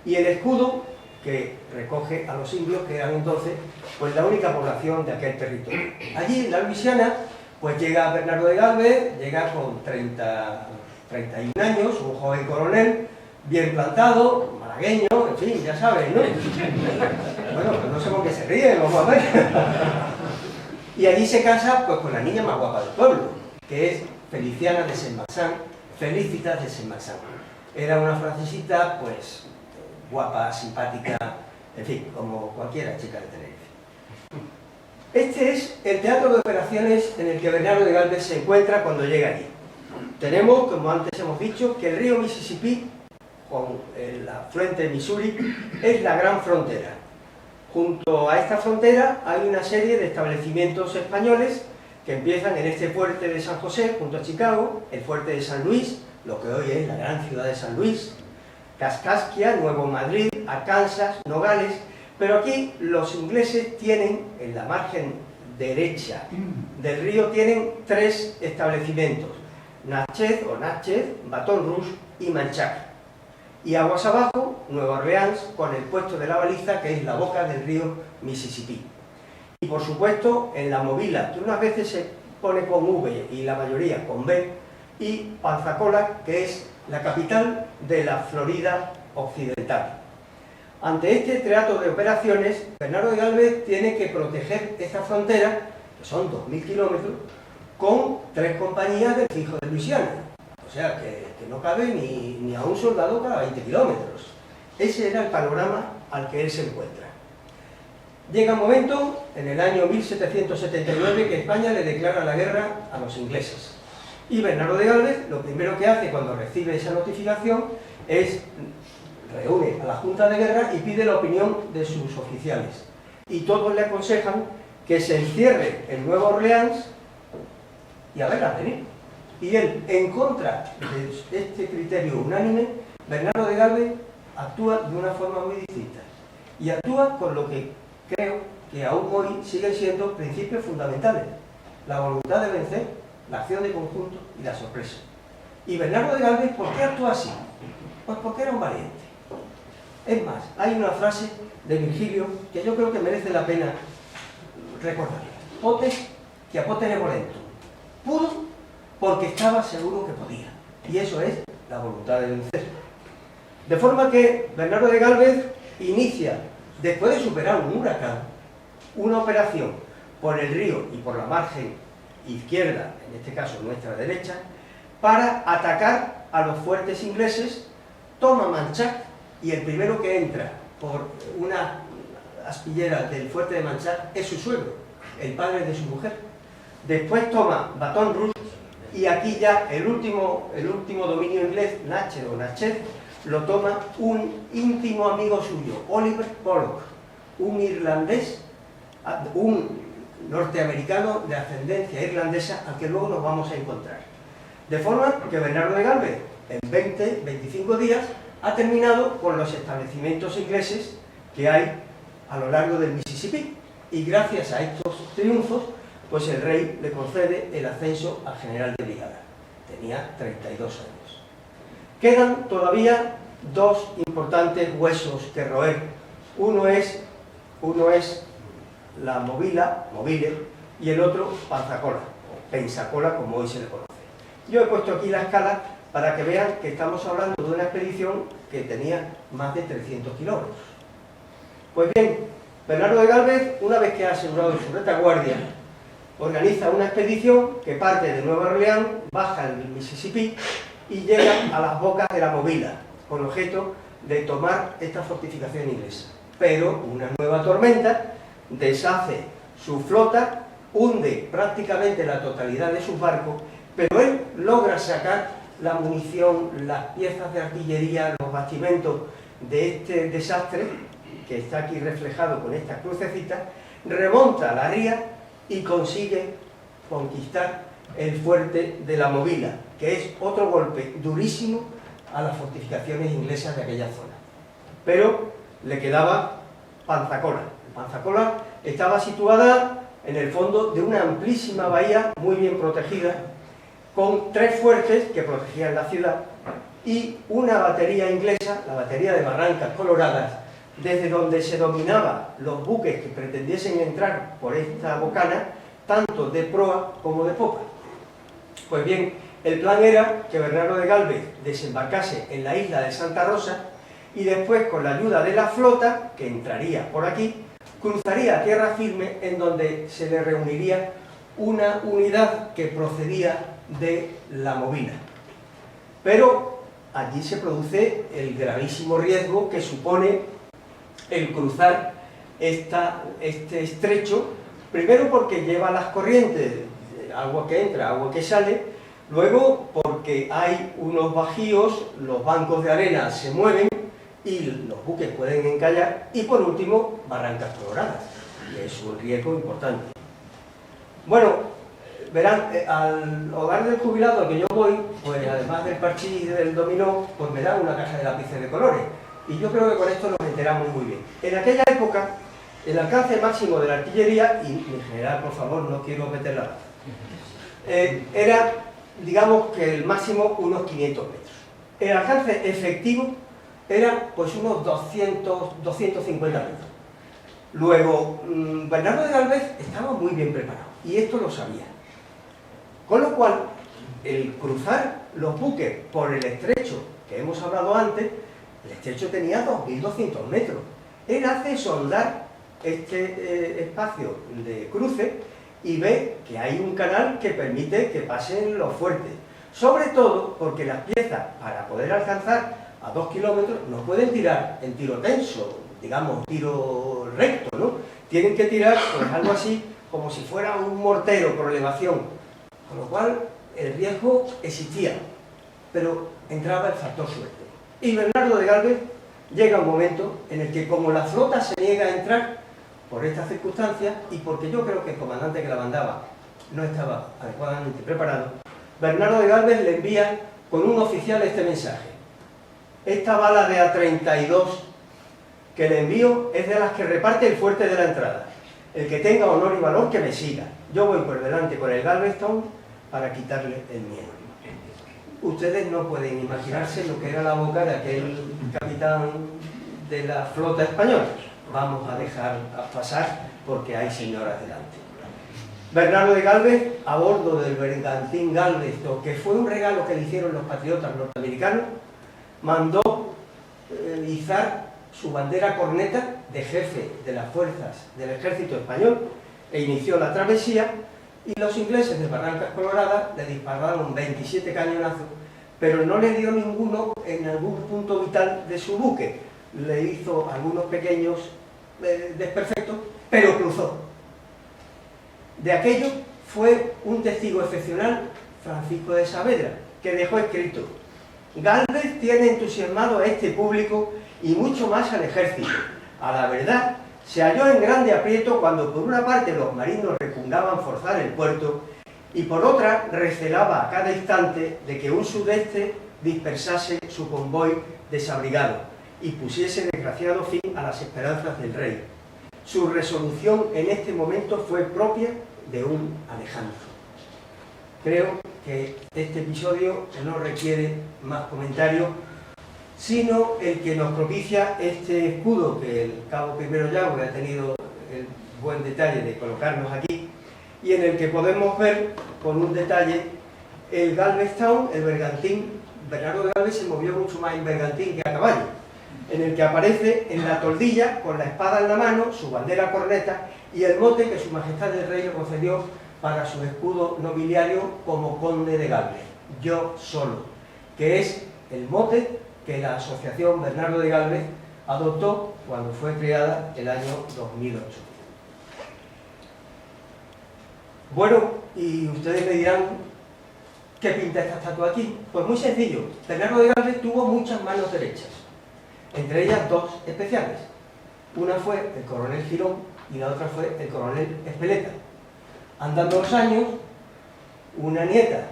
Y el escudo, que recoge a los indios, que eran entonces pues la única población de aquel territorio. Allí, en la Luisiana, pues llega Bernardo de Gálvez, llega con 31 años, un joven coronel, bien plantado, malagueño, en fin, ya saben, ¿no? Bueno, pues no sé por qué se ríen, vamos a ver. Y allí se casa pues con la niña más guapa del pueblo, que es Feliciana de Saint-Marsan, Felicitas de Saint-Marsan. Era una francesita, pues, guapa, simpática, en fin, como cualquiera chica de Tenerife. Este es el teatro de operaciones en el que Bernardo de Gálvez se encuentra cuando llega allí. Tenemos, como antes hemos dicho, que el río Mississippi, con el afluente Missouri, es la gran frontera. Junto a esta frontera hay una serie de establecimientos españoles que empiezan en este fuerte de San José, junto a Chicago, el fuerte de San Luis, lo que hoy es la gran ciudad de San Luis, Kaskaskia, Nuevo Madrid, Arkansas, Nogales, pero aquí los ingleses tienen, en la margen derecha del río, tienen 3 establecimientos, Natchez o Natchez, Baton Rouge y Manchaca. Y aguas abajo, Nueva Orleans, con el puesto de la baliza, que es la boca del río Mississippi. Y por supuesto, en la Movila, que unas veces se pone con V y la mayoría con B, y Pensacola, que es la capital de la Florida occidental. Ante este teatro de operaciones, Bernardo de Gálvez tiene que proteger esta frontera, que son 2000 kilómetros, con 3 compañías del fijo de Luisiana. O sea, que no cabe ni a un soldado cada 20 kilómetros. Ese era el panorama al que él se encuentra. Llega un momento, en el año 1779, que España le declara la guerra a los ingleses. Y Bernardo de Gálvez, lo primero que hace cuando recibe esa notificación es reúne a la Junta de Guerra y pide la opinión de sus oficiales. Y todos le aconsejan que se encierre en Nueva Orleans y a ver a venir. Y él, en contra de este criterio unánime, Bernardo de Gálvez actúa de una forma muy distinta. Y actúa con lo que creo que aún hoy siguen siendo principios fundamentales. La voluntad de vencer, la acción de conjunto y la sorpresa. Y Bernardo de Gálvez, ¿por qué actúa así? Pues porque era un valiente. Es más, hay una frase de Virgilio que yo creo que merece la pena recordarla. Potes que a potere volentum, pudum porque estaba seguro que podía. Y eso es la voluntad de vencer. De forma que Bernardo de Gálvez inicia, después de superar un huracán, una operación por el río y por la margen izquierda, en este caso nuestra derecha, para atacar a los fuertes ingleses, toma Manchac, y el primero que entra por una aspillera del fuerte de Manchac es su suegro, el padre de su mujer. Después toma Baton Rouge, y aquí ya el último dominio inglés, Natchez o Natchez, lo toma un íntimo amigo suyo, Oliver Pollock, un irlandés, un norteamericano de ascendencia irlandesa, al que luego nos vamos a encontrar. De forma que Bernardo de Gálvez, en 20-25 días, ha terminado con los establecimientos ingleses que hay a lo largo del Mississippi, y gracias a estos triunfos, pues el rey le concede el ascenso a general de brigada. Tenía 32 años. Quedan todavía dos importantes huesos que roer. Uno es la Mobile, y el otro Pensacola, o Pensacola, como hoy se le conoce. Yo he puesto aquí la escala para que vean que estamos hablando de una expedición que tenía más de 300 kilómetros. Pues bien, Bernardo de Gálvez, una vez que ha asegurado su retaguardia, organiza una expedición que parte de Nueva Orleans, baja el Mississippi y llega a las bocas de la Movila, con objeto de tomar esta fortificación inglesa. Pero una nueva tormenta deshace su flota, hunde prácticamente la totalidad de sus barcos, pero él logra sacar la munición, las piezas de artillería, los bastimentos de este desastre, que está aquí reflejado con estas crucecitas, remonta a la ría y consigue conquistar el fuerte de la Movila, que es otro golpe durísimo a las fortificaciones inglesas de aquella zona. Pero le quedaba Pensacola. Pensacola estaba situada en el fondo de una amplísima bahía muy bien protegida, con tres fuertes que protegían la ciudad y una batería inglesa, la batería de Barrancas Coloradas, desde donde se dominaban los buques que pretendiesen entrar por esta bocana, tanto de proa como de popa. Pues bien, el plan era que Bernardo de Gálvez desembarcase en la isla de Santa Rosa y después, con la ayuda de la flota, que entraría por aquí, cruzaría a tierra firme, en donde se le reuniría una unidad que procedía de la Movila. Pero allí se produce el gravísimo riesgo que supone el cruzar este estrecho, primero porque lleva las corrientes, agua que entra, agua que sale, luego porque hay unos bajíos, los bancos de arena se mueven y los buques pueden encallar, y por último, Barrancas Coloradas, que es un riesgo importante. Bueno, verán, al hogar del jubilado al que yo voy, pues además del parchís y del dominó, pues me dan una caja de lápices de colores. Y yo creo que con esto nos enteramos muy bien. En aquella época, el alcance máximo de la artillería, y en general, por favor, no quiero meter la pata, era, digamos que el máximo unos 500 metros. El alcance efectivo era pues unos 250 metros. Luego, Bernardo de Gálvez estaba muy bien preparado, y esto lo sabía. Con lo cual, el cruzar los buques por el estrecho que hemos hablado antes, el estrecho tenía 2.200 metros. Él hace sondar este espacio de cruce y ve que hay un canal que permite que pasen los fuertes. Sobre todo porque las piezas, para poder alcanzar a 2 kilómetros, no pueden tirar en tiro tenso, digamos, tiro recto, ¿no? Tienen que tirar pues algo así como si fuera un mortero por elevación, con lo cual el riesgo existía, pero entraba el factor suerte. Y Bernardo de Gálvez llega un momento en el que, como la flota se niega a entrar por estas circunstancias, y porque yo creo que el comandante que la mandaba no estaba adecuadamente preparado, Bernardo de Gálvez le envía con un oficial este mensaje: esta bala de A32 que le envío es de las que reparte el fuerte de la entrada. El que tenga honor y valor que me siga. Yo voy por delante con el Galveston para quitarle el miedo. Ustedes no pueden imaginarse lo que era la boca de aquel capitán de la flota española. Vamos a dejar pasar porque hay señoras delante. Bernardo de Gálvez, a bordo del bergantín Galveston, que fue un regalo que le hicieron los patriotas norteamericanos, mandó izar su bandera corneta de jefe de las fuerzas del ejército español e inició la travesía, y los ingleses de Barrancas Coloradas le dispararon 27 cañonazos, pero no le dio ninguno en algún punto vital de su buque. Le hizo algunos pequeños desperfectos, pero cruzó. De aquello fue un testigo excepcional Francisco de Saavedra, que dejó escrito: Gálvez tiene entusiasmado a este público y mucho más al ejército. A la verdad, se halló en grande aprieto cuando por una parte los marinos repugnaban forzar el puerto y por otra recelaba a cada instante de que un sudeste dispersase su convoy desabrigado y pusiese desgraciado fin a las esperanzas del rey. Su resolución en este momento fue propia de un Alejandro. Creo que este episodio no requiere más comentarios, sino el que nos propicia este escudo que el cabo Primero Llago ha tenido el buen detalle de colocarnos aquí, y en el que podemos ver con un detalle el Galveston, el bergantín. Bernardo de Gálvez se movió mucho más en bergantín que a caballo, en el que aparece en la toldilla con la espada en la mano, su bandera corneta y el mote que su majestad el rey le concedió para su escudo nobiliario como conde de Gálvez, yo solo, que es el mote que la asociación Bernardo de Gálvez adoptó cuando fue creada el año 2008. Bueno, y ustedes me dirán, ¿qué pinta esta estatua aquí? Pues muy sencillo, Bernardo de Gálvez tuvo muchas manos derechas, entre ellas dos especiales. Una fue el coronel Girón y la otra fue el coronel Espeleta. Andando los años, una nieta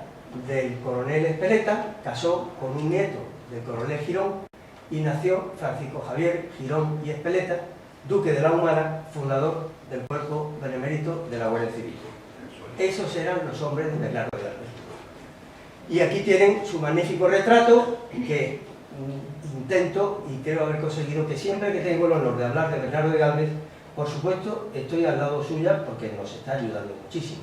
del coronel Espeleta casó con un nieto del coronel Girón y nació Francisco Javier Girón y Espeleta, duque de la Ahumada, fundador del cuerpo benemérito de la Guardia Civil. Esos eran los hombres de Bernardo de Gálvez. Y aquí tienen su magnífico retrato que intento y creo haber conseguido que siempre que tengo el honor de hablar de Bernardo de Gálvez, por supuesto, estoy al lado suya porque nos está ayudando muchísimo.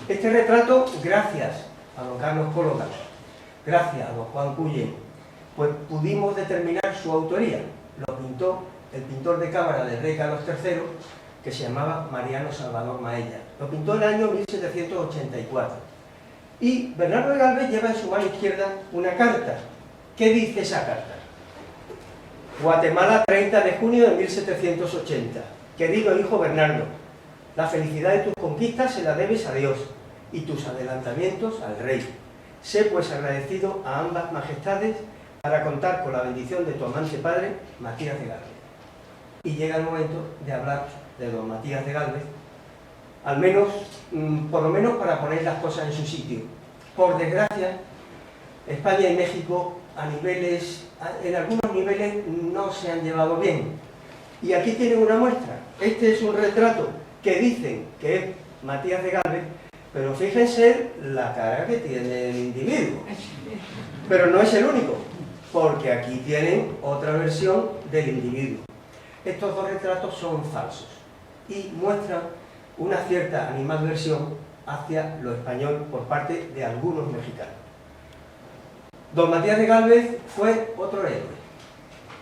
Este retrato, gracias a don Carlos Cóloga, gracias a don Juan Cuyen, pues pudimos determinar su autoría. Lo pintó el pintor de cámara del rey Carlos III, que se llamaba Mariano Salvador Maella. Lo pintó en el año 1784. Y Bernardo de Gálvez lleva en su mano izquierda una carta. ¿Qué dice esa carta? Guatemala, 30 de junio de 1780. Querido hijo Bernardo, la felicidad de tus conquistas se la debes a Dios y tus adelantamientos al rey. Sé pues agradecido a ambas majestades para contar con la bendición de tu amante padre, Matías de Gálvez. Y llega el momento de hablar de don Matías de Gálvez, al menos, por lo menos para poner las cosas en su sitio. Por desgracia, España y México en algunos niveles no se han llevado bien. Y aquí tienen una muestra. Este es un retrato que dicen que es Matías de Gálvez, pero fíjense la cara que tiene el individuo. Pero no es el único, porque aquí tienen otra versión del individuo. Estos dos retratos son falsos y muestran una cierta animadversión hacia lo español por parte de algunos mexicanos. Don Matías de Gálvez fue otro héroe.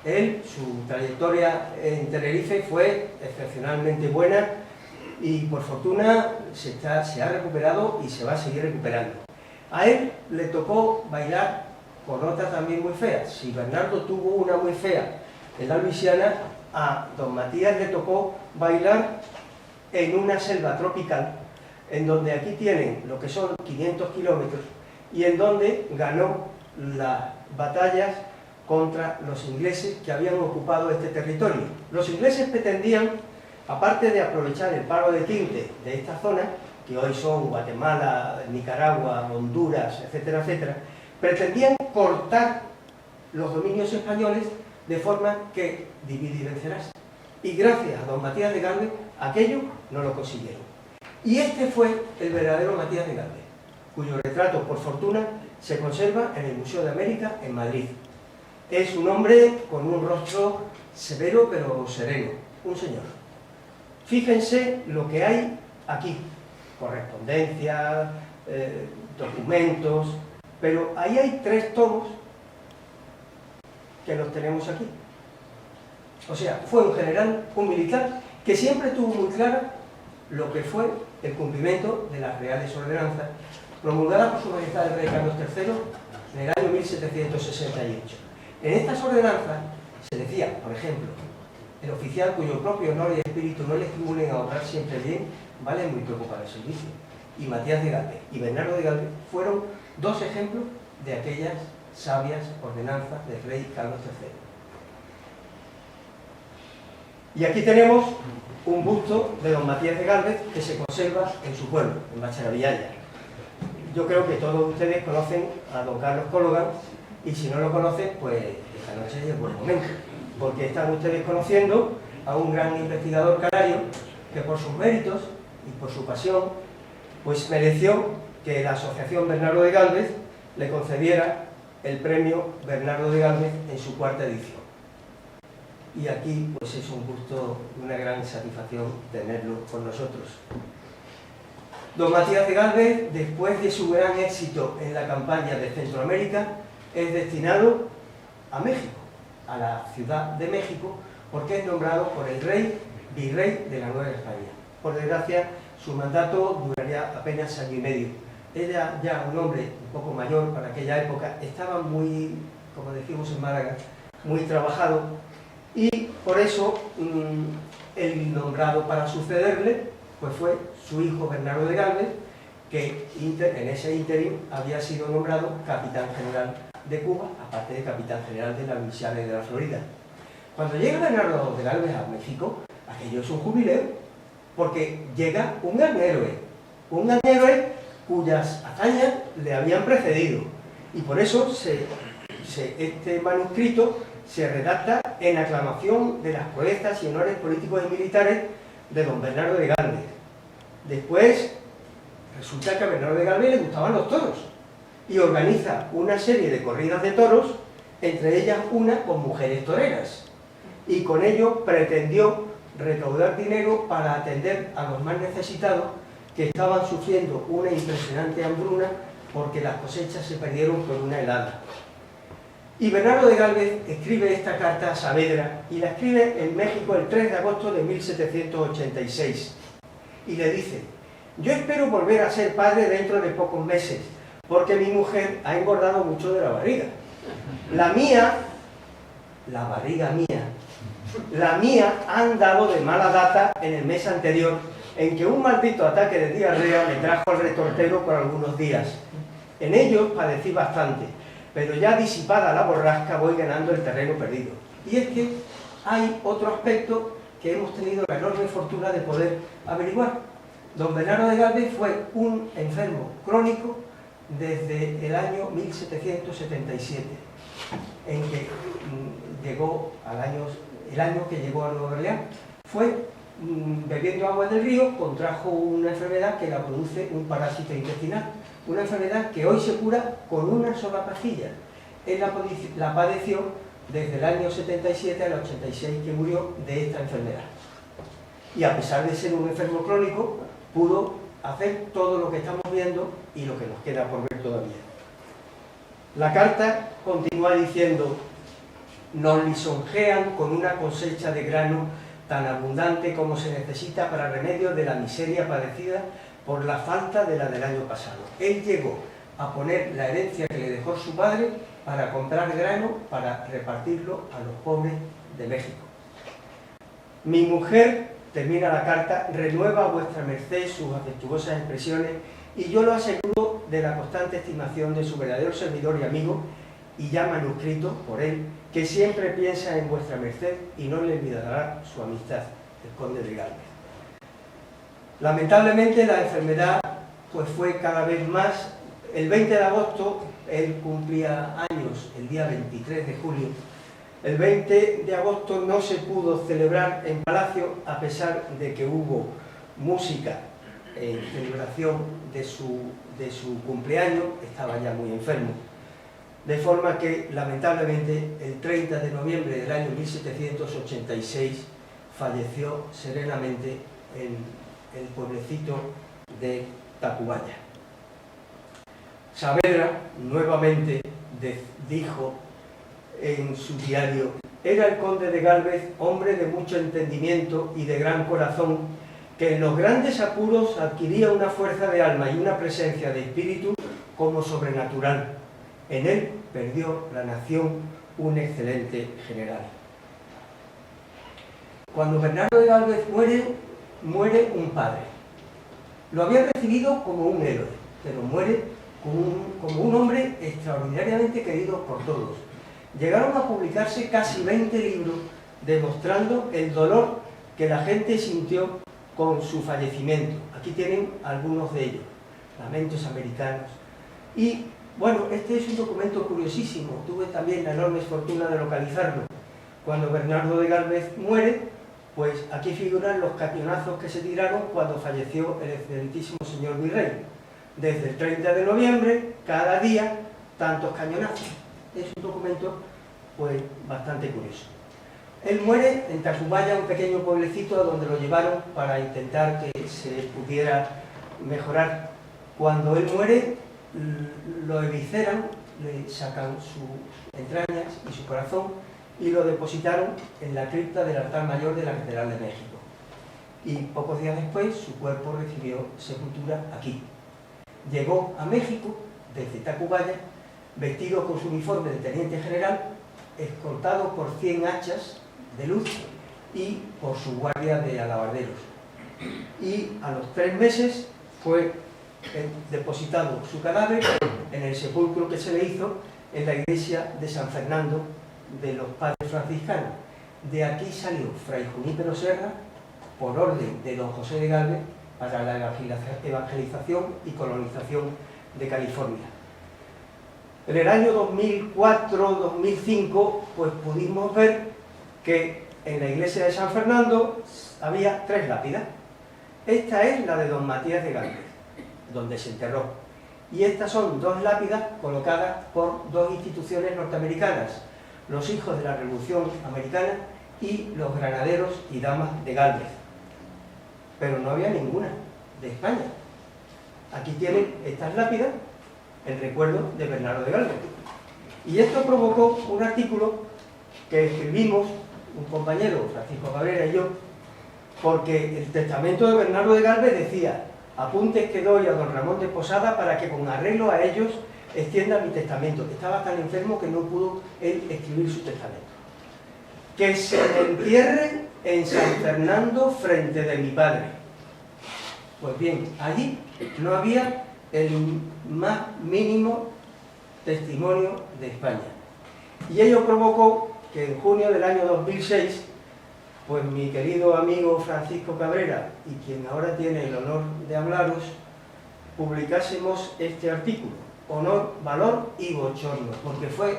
Él, su trayectoria en Tenerife fue excepcionalmente buena y por fortuna se ha recuperado y se va a seguir recuperando. A él le tocó bailar con otra también muy fea. Si Bernardo tuvo una muy fea en la Luisiana, a don Matías le tocó bailar en una selva tropical, en donde aquí tienen lo que son 500 kilómetros y en donde ganó las batallas contra los ingleses que habían ocupado este territorio. Los ingleses pretendían, aparte de aprovechar el paro de tinte de esta zona, que hoy son Guatemala, Nicaragua, Honduras, etcétera, etcétera, pretendían cortar los dominios españoles de forma que divide y vencerás. Y gracias a don Matías de Gálvez, aquello no lo consiguieron. Y este fue el verdadero Matías de Gálvez, cuyo retrato, por fortuna, se conserva en el Museo de América, en Madrid. Es un hombre con un rostro severo pero sereno, un señor. Fíjense lo que hay aquí. correspondencia, documentos, pero ahí hay 3 tomos que los tenemos aquí. O sea, fue un general, un militar, que siempre tuvo muy clara lo que fue el cumplimiento de las reales ordenanzas promulgadas por su majestad el rey Carlos III en el año 1768. En estas ordenanzas se decía, por ejemplo, el oficial cuyo propio honor y espíritu no le estimulen a obrar siempre bien, vale muy poco para el servicio. Y Matías de Galvez y Bernardo de Galvez fueron 2 ejemplos de aquellas sabias ordenanzas del rey Carlos III. Y aquí tenemos un busto de don Matías de Galvez que se conserva en su pueblo, en Bacharavillaya. Yo creo que todos ustedes conocen a don Carlos Cólogan, y si no lo conocen, pues esta noche es el buen momento, porque están ustedes conociendo a un gran investigador canario que por sus méritos y por su pasión, pues mereció que la Asociación Bernardo de Galvez le concediera el premio Bernardo de Galvez en su 4ª edición. Y aquí pues es un gusto, una gran satisfacción tenerlo con nosotros. Don Matías de Galvez, después de su gran éxito en la campaña de Centroamérica, es destinado a México, a la Ciudad de México, porque es nombrado por el rey, virrey de la Nueva España. Por desgracia, su mandato duraría apenas año y medio. Era ya un hombre un poco mayor para aquella época, estaba muy, como decimos en Málaga, muy trabajado, y por eso el nombrado para sucederle pues fue su hijo Bernardo de Galvez, que en ese ínterin había sido nombrado capitán general de Cuba, aparte de capitán general de las Misiones de la Florida. Cuando llega Bernardo de Galvez a México, aquello es un jubileo, porque llega un gran héroe cuyas hazañas le habían precedido, y por eso este manuscrito se redacta en aclamación de las proezas y honores políticos y militares de don Bernardo de Galvez. Después, resulta que a Bernardo de Galvez le gustaban los toros y organiza una serie de corridas de toros, entre ellas una con mujeres toreras, y con ello pretendió recaudar dinero para atender a los más necesitados que estaban sufriendo una impresionante hambruna porque las cosechas se perdieron por una helada. Y Bernardo de Galvez escribe esta carta a Saavedra, y la escribe en México el 3 de agosto de 1786. Y le dice: yo espero volver a ser padre dentro de pocos meses, porque mi mujer ha engordado mucho de la barriga. La barriga mía ha andado de mala data en el mes anterior, en que un maldito ataque de diarrea me trajo al retortero por algunos días. En ellos padecí bastante, pero ya disipada la borrasca voy ganando el terreno perdido. Y es que hay otro aspecto que hemos tenido la enorme fortuna de poder averiguar. Don Bernardo de Galvez fue un enfermo crónico desde el año 1777, en que llegó el año que llegó a Nueva Orleans. Fue bebiendo agua del río, contrajo una enfermedad que la produce un parásito intestinal, una enfermedad que hoy se cura con una sola pastilla. Él la padeció desde el año 77 al 86, que murió de esta enfermedad. Y a pesar de ser un enfermo crónico, pudo hacer todo lo que estamos viendo y lo que nos queda por ver todavía. La carta continúa diciendo: nos lisonjean con una cosecha de grano tan abundante como se necesita para remedio de la miseria padecida por la falta de la del año pasado. Él llegó a poner la herencia que le dejó su padre para comprar grano para repartirlo a los pobres de México. Mi mujer, termina la carta, renueva a vuestra merced sus afectuosas expresiones, y yo lo aseguro de la constante estimación de su verdadero servidor y amigo, y ya manuscrito por él, que siempre piensa en vuestra merced y no le olvidará su amistad, el conde de Galvez. Lamentablemente la enfermedad pues fue cada vez más. El 20 de agosto, él cumplía años, el día 23 de julio. El 20 de agosto no se pudo celebrar en Palacio, a pesar de que hubo música en celebración de su cumpleaños. Estaba ya muy enfermo. De forma que, lamentablemente, el 30 de noviembre del año 1786 falleció serenamente en el pueblecito de Tacubaya. Saavedra nuevamente dijo en su diario: era el conde de Gálvez hombre de mucho entendimiento y de gran corazón, que en los grandes apuros adquiría una fuerza de alma y una presencia de espíritu como sobrenatural. En él perdió la nación un excelente general. Cuando Bernardo de Gálvez muere un padre. Lo había recibido como un héroe, pero muere como un hombre extraordinariamente querido por todos. Llegaron a publicarse casi 20 libros demostrando el dolor que la gente sintió con su fallecimiento. Aquí tienen algunos de ellos, Lamentos Americanos. Y bueno, este es un documento curiosísimo, tuve también la enorme fortuna de localizarlo. Cuando Bernardo de Gálvez muere, pues aquí figuran los cañonazos que se tiraron cuando falleció el excelentísimo señor virrey. Desde el 30 de noviembre, cada día, tantos cañonazos. Es un documento pues bastante curioso. Él muere en Tacubaya, un pequeño pueblecito a donde lo llevaron para intentar que se pudiera mejorar. Cuando él muere, lo evisceran, le sacan sus entrañas y su corazón y lo depositaron en la cripta del altar mayor de la Catedral de México. Y pocos días después su cuerpo recibió sepultura aquí. Llegó a México desde Tacubaya, vestido con su uniforme de teniente general, escoltado por 100 hachas de luz y por su guardia de alabarderos. Y a los 3 meses fue depositado su cadáver en el sepulcro que se le hizo en la iglesia de San Fernando de los padres franciscanos. De aquí salió Fray Junípero Serra, por orden de don José de Gálvez, para la evangelización y colonización de California. En el año 2004-2005, pues pudimos ver que en la iglesia de San Fernando había 3 lápidas. Esta es la de don Matías de Gálvez, donde se enterró. Y estas son 2 lápidas colocadas por 2 instituciones norteamericanas, los hijos de la Revolución Americana y los granaderos y damas de Gálvez. Pero no había ninguna de España. Aquí tienen estas lápidas en recuerdo de Bernardo de Gálvez. Y esto provocó un artículo que escribimos un compañero, Francisco Cabrera y yo, porque el testamento de Bernardo de Gálvez decía: apuntes que doy a don Ramón de Posada para que con arreglo a ellos extienda mi testamento. Estaba tan enfermo que no pudo él escribir su testamento. Que se me entierre en San Fernando frente de mi padre. Pues bien, allí no había el más mínimo testimonio de España. Y ello provocó que en junio del año 2006, pues mi querido amigo Francisco Cabrera, y quien ahora tiene el honor de hablaros, publicásemos este artículo: Honor, valor y bochorno, porque fue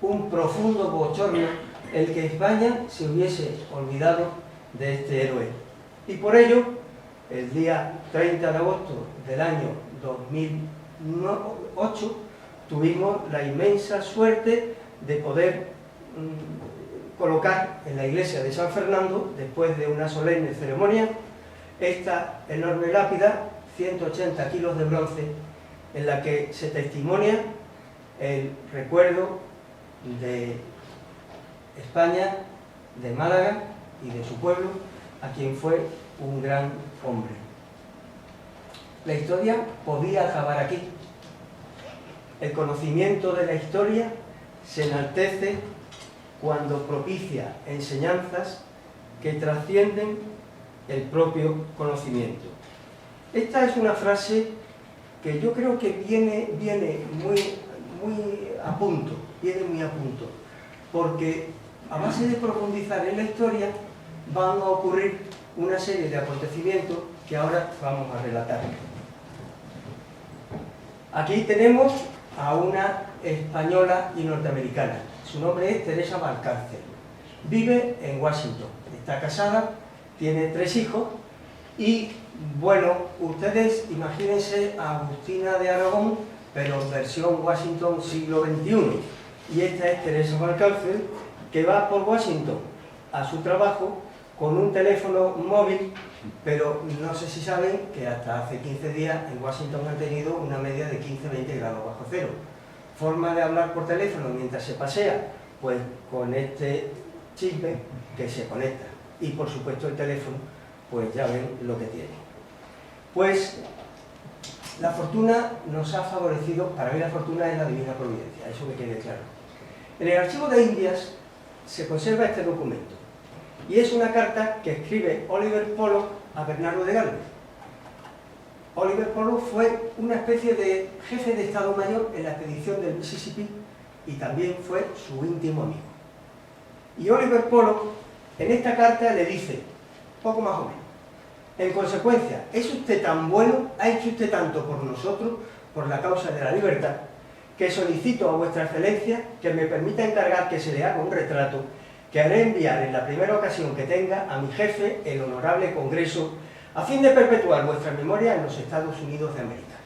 un profundo bochorno el que España se hubiese olvidado de este héroe. Y por ello, el día 30 de agosto del año 2008, tuvimos la inmensa suerte de poder colocar en la iglesia de San Fernando, después de una solemne ceremonia, esta enorme lápida, 180 kilos de bronce, en la que se testimonia el recuerdo de España, de Málaga y de su pueblo, a quien fue un gran hombre. La historia podía acabar aquí. El conocimiento de la historia se enaltece cuando propicia enseñanzas que trascienden el propio conocimiento. Esta es una frase que yo creo que viene muy a punto, porque a base de profundizar en la historia van a ocurrir una serie de acontecimientos que ahora vamos a relatar. Aquí tenemos a una española y norteamericana. Su nombre es Teresa Valcárcel. Vive en Washington. Está casada, tiene 3 hijos y, bueno, ustedes imagínense a Agustina de Aragón, pero en versión Washington siglo XXI. Y esta es Teresa Valcárcel, que va por Washington a su trabajo con un teléfono móvil, pero no sé si saben que hasta hace 15 días en Washington han tenido una media de 15-20 grados bajo cero. Forma de hablar por teléfono mientras se pasea, pues con este chisme que se conecta. Y por supuesto el teléfono, pues ya ven lo que tiene. Pues la fortuna nos ha favorecido, para mí la fortuna es la divina providencia, eso me quede claro. En el archivo de Indias se conserva este documento, y es una carta que escribe Oliver Pollock a Bernardo de Galvez. Oliver Pollock fue una especie de jefe de Estado Mayor en la expedición del Mississippi y también fue su íntimo amigo. Y Oliver Pollock en esta carta le dice, poco más o menos, en consecuencia, es usted tan bueno, ha hecho usted tanto por nosotros, por la causa de la libertad, que solicito a vuestra excelencia que me permita encargar que se le haga un retrato que haré enviar en la primera ocasión que tenga a mi jefe, el honorable Congreso, a fin de perpetuar vuestra memoria en los Estados Unidos de América.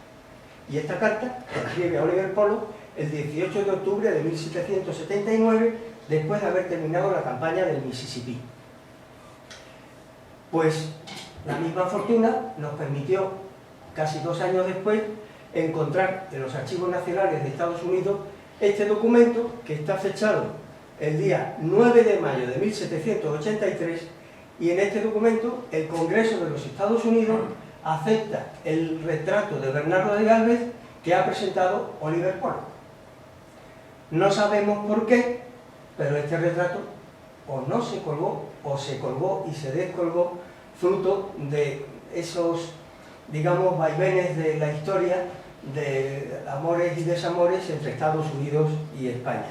Y esta carta escribe a Oliver Pollock el 18 de octubre de 1779, después de haber terminado la campaña del Mississippi. Pues la misma fortuna nos permitió, casi 2 años después, encontrar en los archivos nacionales de Estados Unidos este documento que está fechado el día 9 de mayo de 1783, y en este documento el Congreso de los Estados Unidos acepta el retrato de Bernardo de Galvez que ha presentado Oliver Pollock. No sabemos por qué, pero este retrato o no se colgó, o se colgó y se descolgó, fruto de esos, digamos, vaivenes de la historia de amores y desamores entre Estados Unidos y España.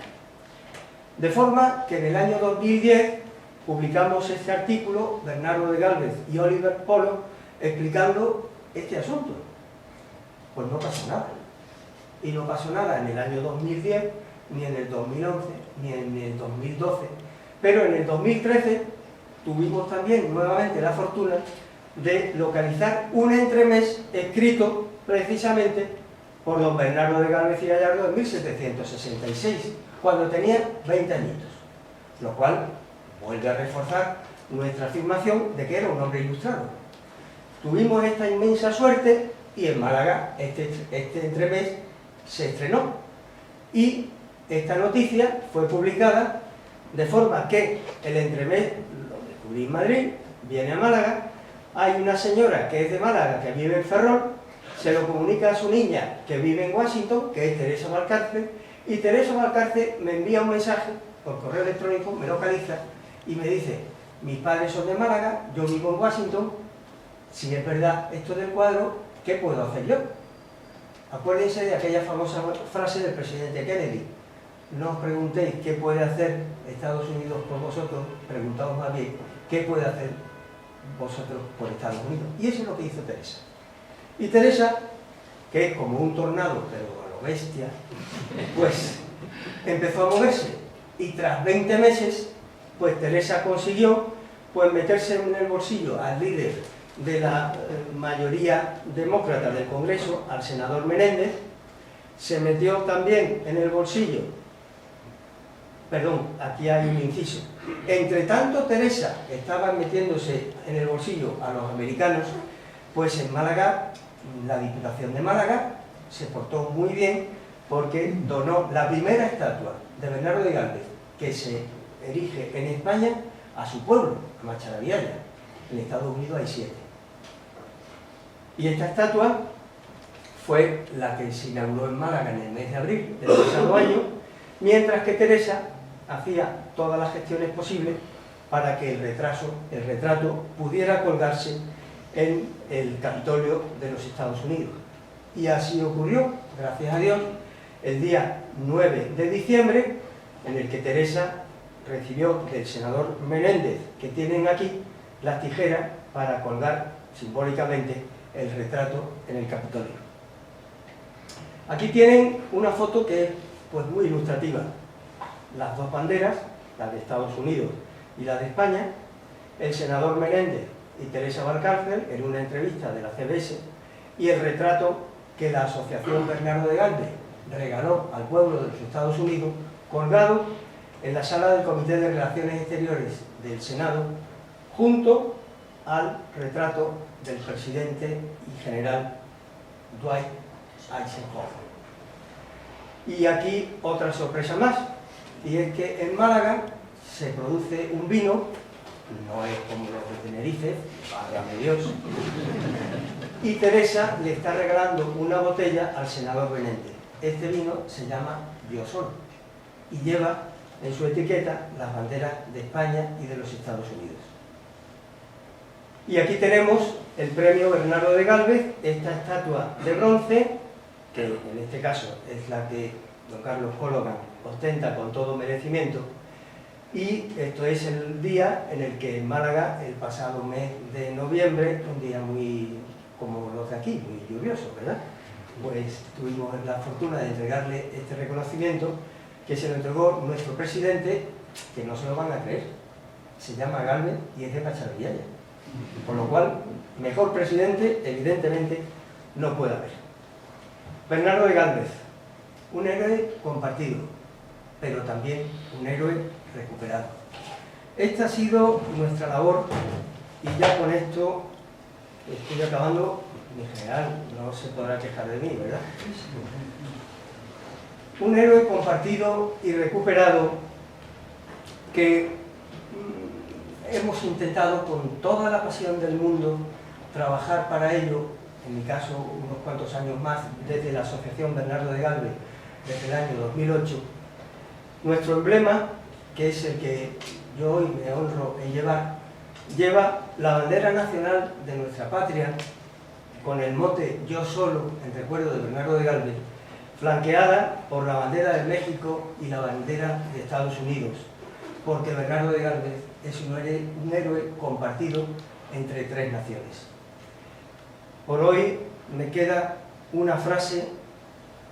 De forma que en el año 2010 publicamos este artículo, Bernardo de Galvez y Oliver Pollock, explicando este asunto. Pues no pasó nada. Y no pasó nada en el año 2010, ni en el 2011, ni en el 2012. Pero en el 2013 tuvimos también nuevamente la fortuna de localizar un entremés escrito precisamente por don Bernardo de Galvez y Gallardo en 1766, cuando tenía 20 añitos, lo cual vuelve a reforzar nuestra afirmación de que era un hombre ilustrado. Tuvimos esta inmensa suerte y en Málaga este entremés se estrenó, y esta noticia fue publicada de forma que el entremés lo descubrí en Madrid, viene a Málaga, hay una señora que es de Málaga, que vive en Ferrol, se lo comunica a su niña que vive en Washington, que es Teresa Valcárcel, y Teresa Valcárcel me envía un mensaje por correo electrónico, me localiza y me dice, mis padres son de Málaga, yo vivo en Washington, si es verdad esto del cuadro, ¿qué puedo hacer yo? Acuérdense de aquella famosa frase del presidente Kennedy, no os preguntéis qué puede hacer Estados Unidos por vosotros, preguntaos más bien qué puede hacer vosotros por Estados Unidos. Y eso es lo que hizo Teresa. Y Teresa, que es como un tornado, pero a lo bestia, pues empezó a moverse. Y tras 20 meses, pues Teresa consiguió pues meterse en el bolsillo al líder de la mayoría demócrata del Congreso, al senador Menéndez, se metió también en el bolsillo, perdón, aquí hay un inciso, entre tanto Teresa estaba metiéndose en el bolsillo a los americanos, pues en Málaga, la Diputación de Málaga se portó muy bien porque donó la primera estatua de Bernardo de Galvez que se erige en España a su pueblo, a Macharabiaya. En Estados Unidos hay 7. Y esta estatua fue la que se inauguró en Málaga en el mes de abril del pasado año, mientras que Teresa hacía todas las gestiones posibles para que el retrato pudiera colgarse en el Capitolio de los Estados Unidos. Y así ocurrió, gracias a Dios, el día 9 de diciembre, en el que Teresa recibió del senador Menéndez, que tienen aquí, las tijeras para colgar simbólicamente el retrato en el Capitolio. Aquí tienen una foto que es pues muy ilustrativa. Las dos banderas, la de Estados Unidos y la de España, el senador Menéndez y Teresa Valcárcel en una entrevista de la CBS, y el retrato que la Asociación Bernardo de Galvez regaló al pueblo de los Estados Unidos, colgado en la sala del Comité de Relaciones Exteriores del Senado, junto al retrato del presidente y general Dwight Eisenhower. Y aquí otra sorpresa más, y es que en Málaga se produce un vino, no es como los de Tenerife, válgame Dios, y Teresa le está regalando una botella al senador Benente. Este vino se llama Yo Solo y lleva en su etiqueta las banderas de España y de los Estados Unidos. Y aquí tenemos el premio Bernardo de Gálvez, esta estatua de bronce, que en este caso es la que don Carlos Cologan ostenta con todo merecimiento, y esto es el día en el que en Málaga, el pasado mes de noviembre, un día muy como los de aquí, muy lluvioso, ¿verdad? Pues tuvimos la fortuna de entregarle este reconocimiento, que se lo entregó nuestro presidente, que no se lo van a creer, se llama Gálvez y es de Pacharvillaya. Por lo cual, mejor presidente, evidentemente, no puede haber. Bernardo de Gálvez, un héroe compartido, pero también un héroe recuperado. Esta ha sido nuestra labor y ya con esto estoy acabando. Mi general no se podrá quejar de mí, ¿verdad? Un héroe compartido y recuperado que hemos intentado con toda la pasión del mundo trabajar para ello, en mi caso unos cuantos años más, desde la Asociación Bernardo de Gálvez, desde el año 2008. Nuestro emblema, que es el que yo hoy me honro en llevar, lleva la bandera nacional de nuestra patria, con el mote Yo Solo, en recuerdo de Bernardo de Gálvez, flanqueada por la bandera de México y la bandera de Estados Unidos, porque Bernardo de Gálvez es un héroe compartido entre tres naciones. Por hoy me queda una frase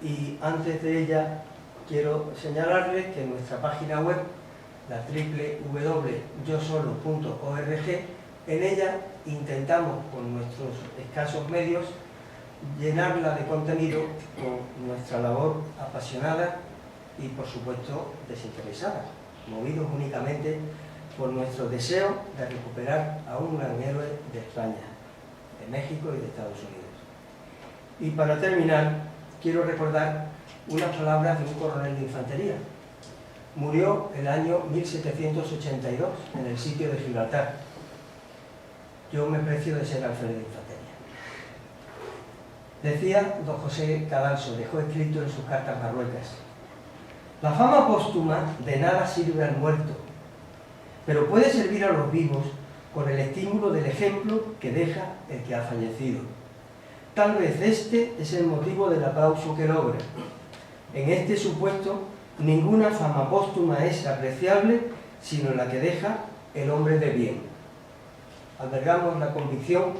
y antes de ella quiero señalarles que en nuestra página web, la www.yosolo.org, en ella intentamos con nuestros escasos medios llenarla de contenido con nuestra labor apasionada y por supuesto desinteresada, movidos únicamente por nuestro deseo de recuperar a un gran héroe de España, de México y de Estados Unidos. Y para terminar, quiero recordar unas palabras de un coronel de infantería. Murió el año 1782 en el sitio de Gibraltar. Yo me precio de ser alférez de infantería. Decía don José Cadalso, dejó escrito en sus cartas marruecas: la fama póstuma de nada sirve al muerto, pero puede servir a los vivos con el estímulo del ejemplo que deja el que ha fallecido. Tal vez este es el motivo del aplauso que logra. En este supuesto, ninguna fama póstuma es apreciable, sino la que deja el hombre de bien. Albergamos la convicción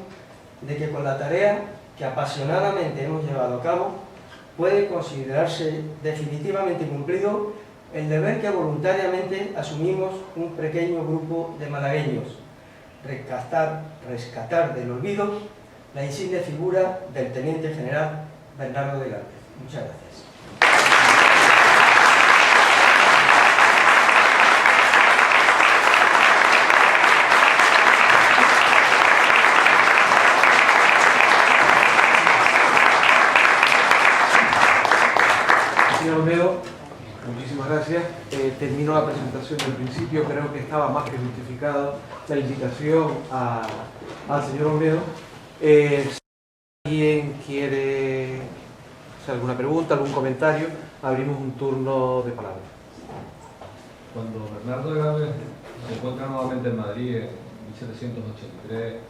de que con la tarea que apasionadamente hemos llevado a cabo, puede considerarse definitivamente cumplido el deber que voluntariamente asumimos un pequeño grupo de malagueños: rescatar del olvido la insigne figura del teniente general Bernardo de Gálvez. Muchas gracias. Señor Olmedo, muchísimas gracias. Termino la presentación del principio, creo que estaba más que justificado la invitación al señor Olmedo. Si alguien quiere hacer alguna pregunta, algún comentario, abrimos un turno de palabra. Cuando Bernardo de Gálvez se encuentra nuevamente en Madrid en 1783,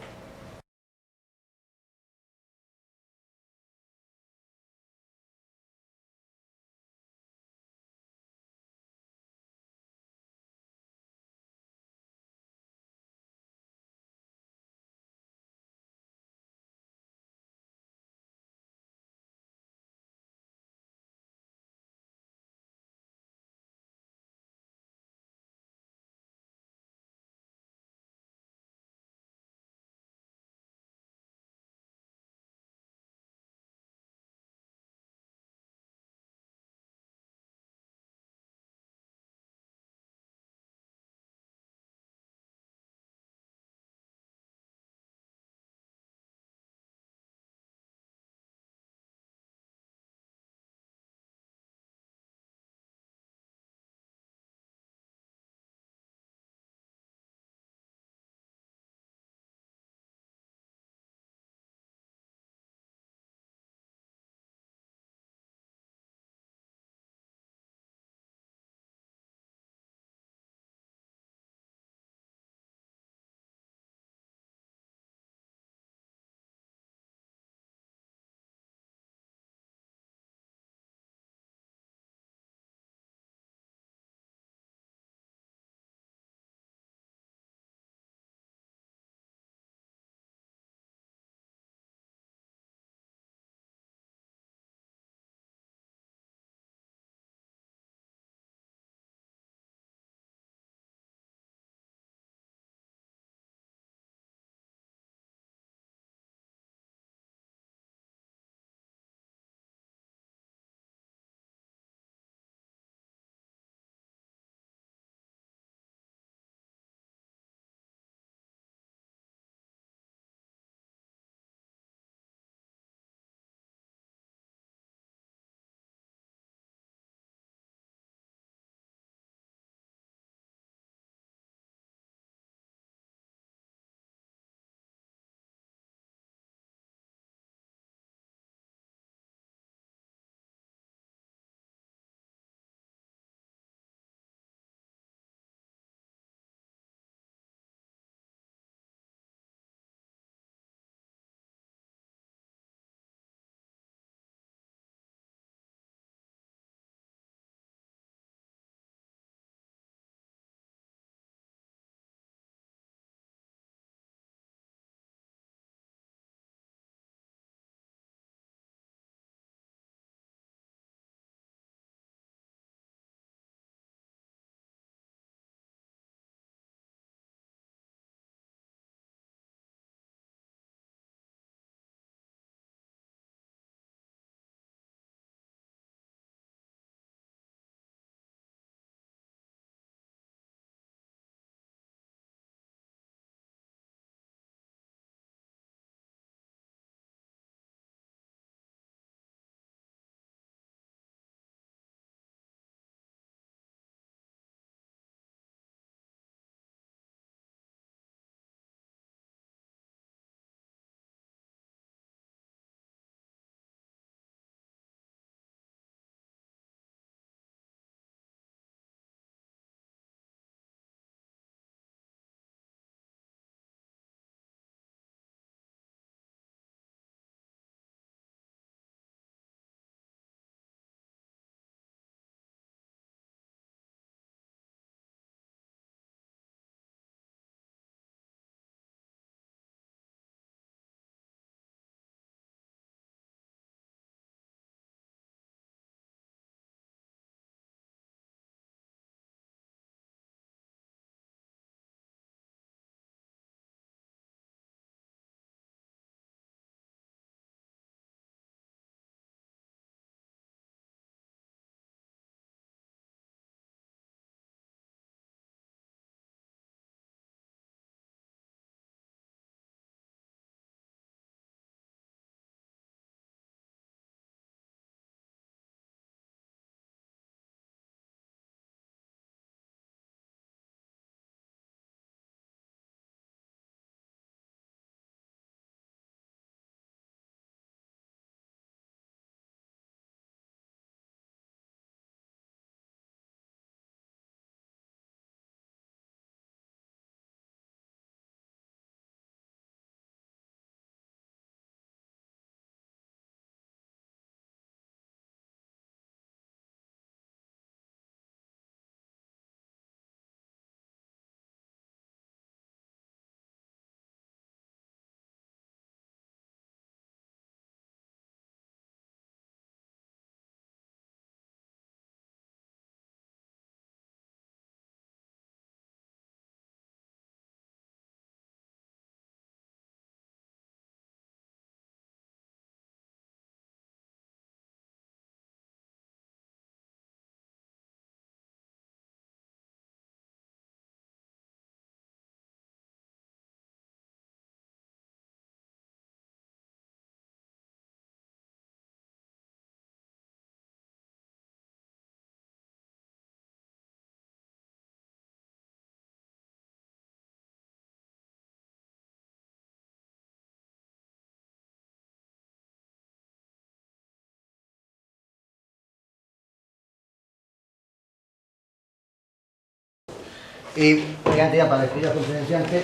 Y mediante ya para despedir al conferenciante,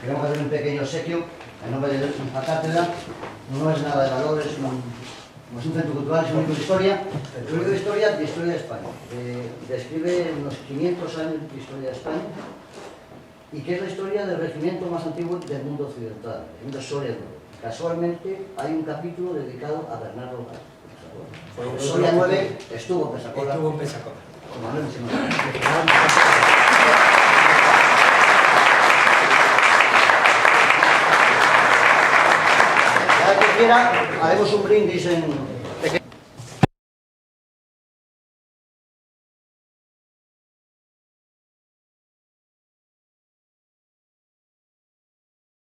queremos hacer un pequeño obsequio en nombre de la cátedra. No es nada de valor, es un centro cultural, es un libro de historia. Un libro de historia de España. Describe unos 500 años de historia de España y que es la historia del regimiento más antiguo del mundo occidental, el mundo Soria 9. Casualmente hay un capítulo dedicado a Bernardo Gálvez. Soria 9 estuvo en Pensacola. Estuvo en Pensacola. Con Manuel Simón. Ya que quiera, haremos un brindis en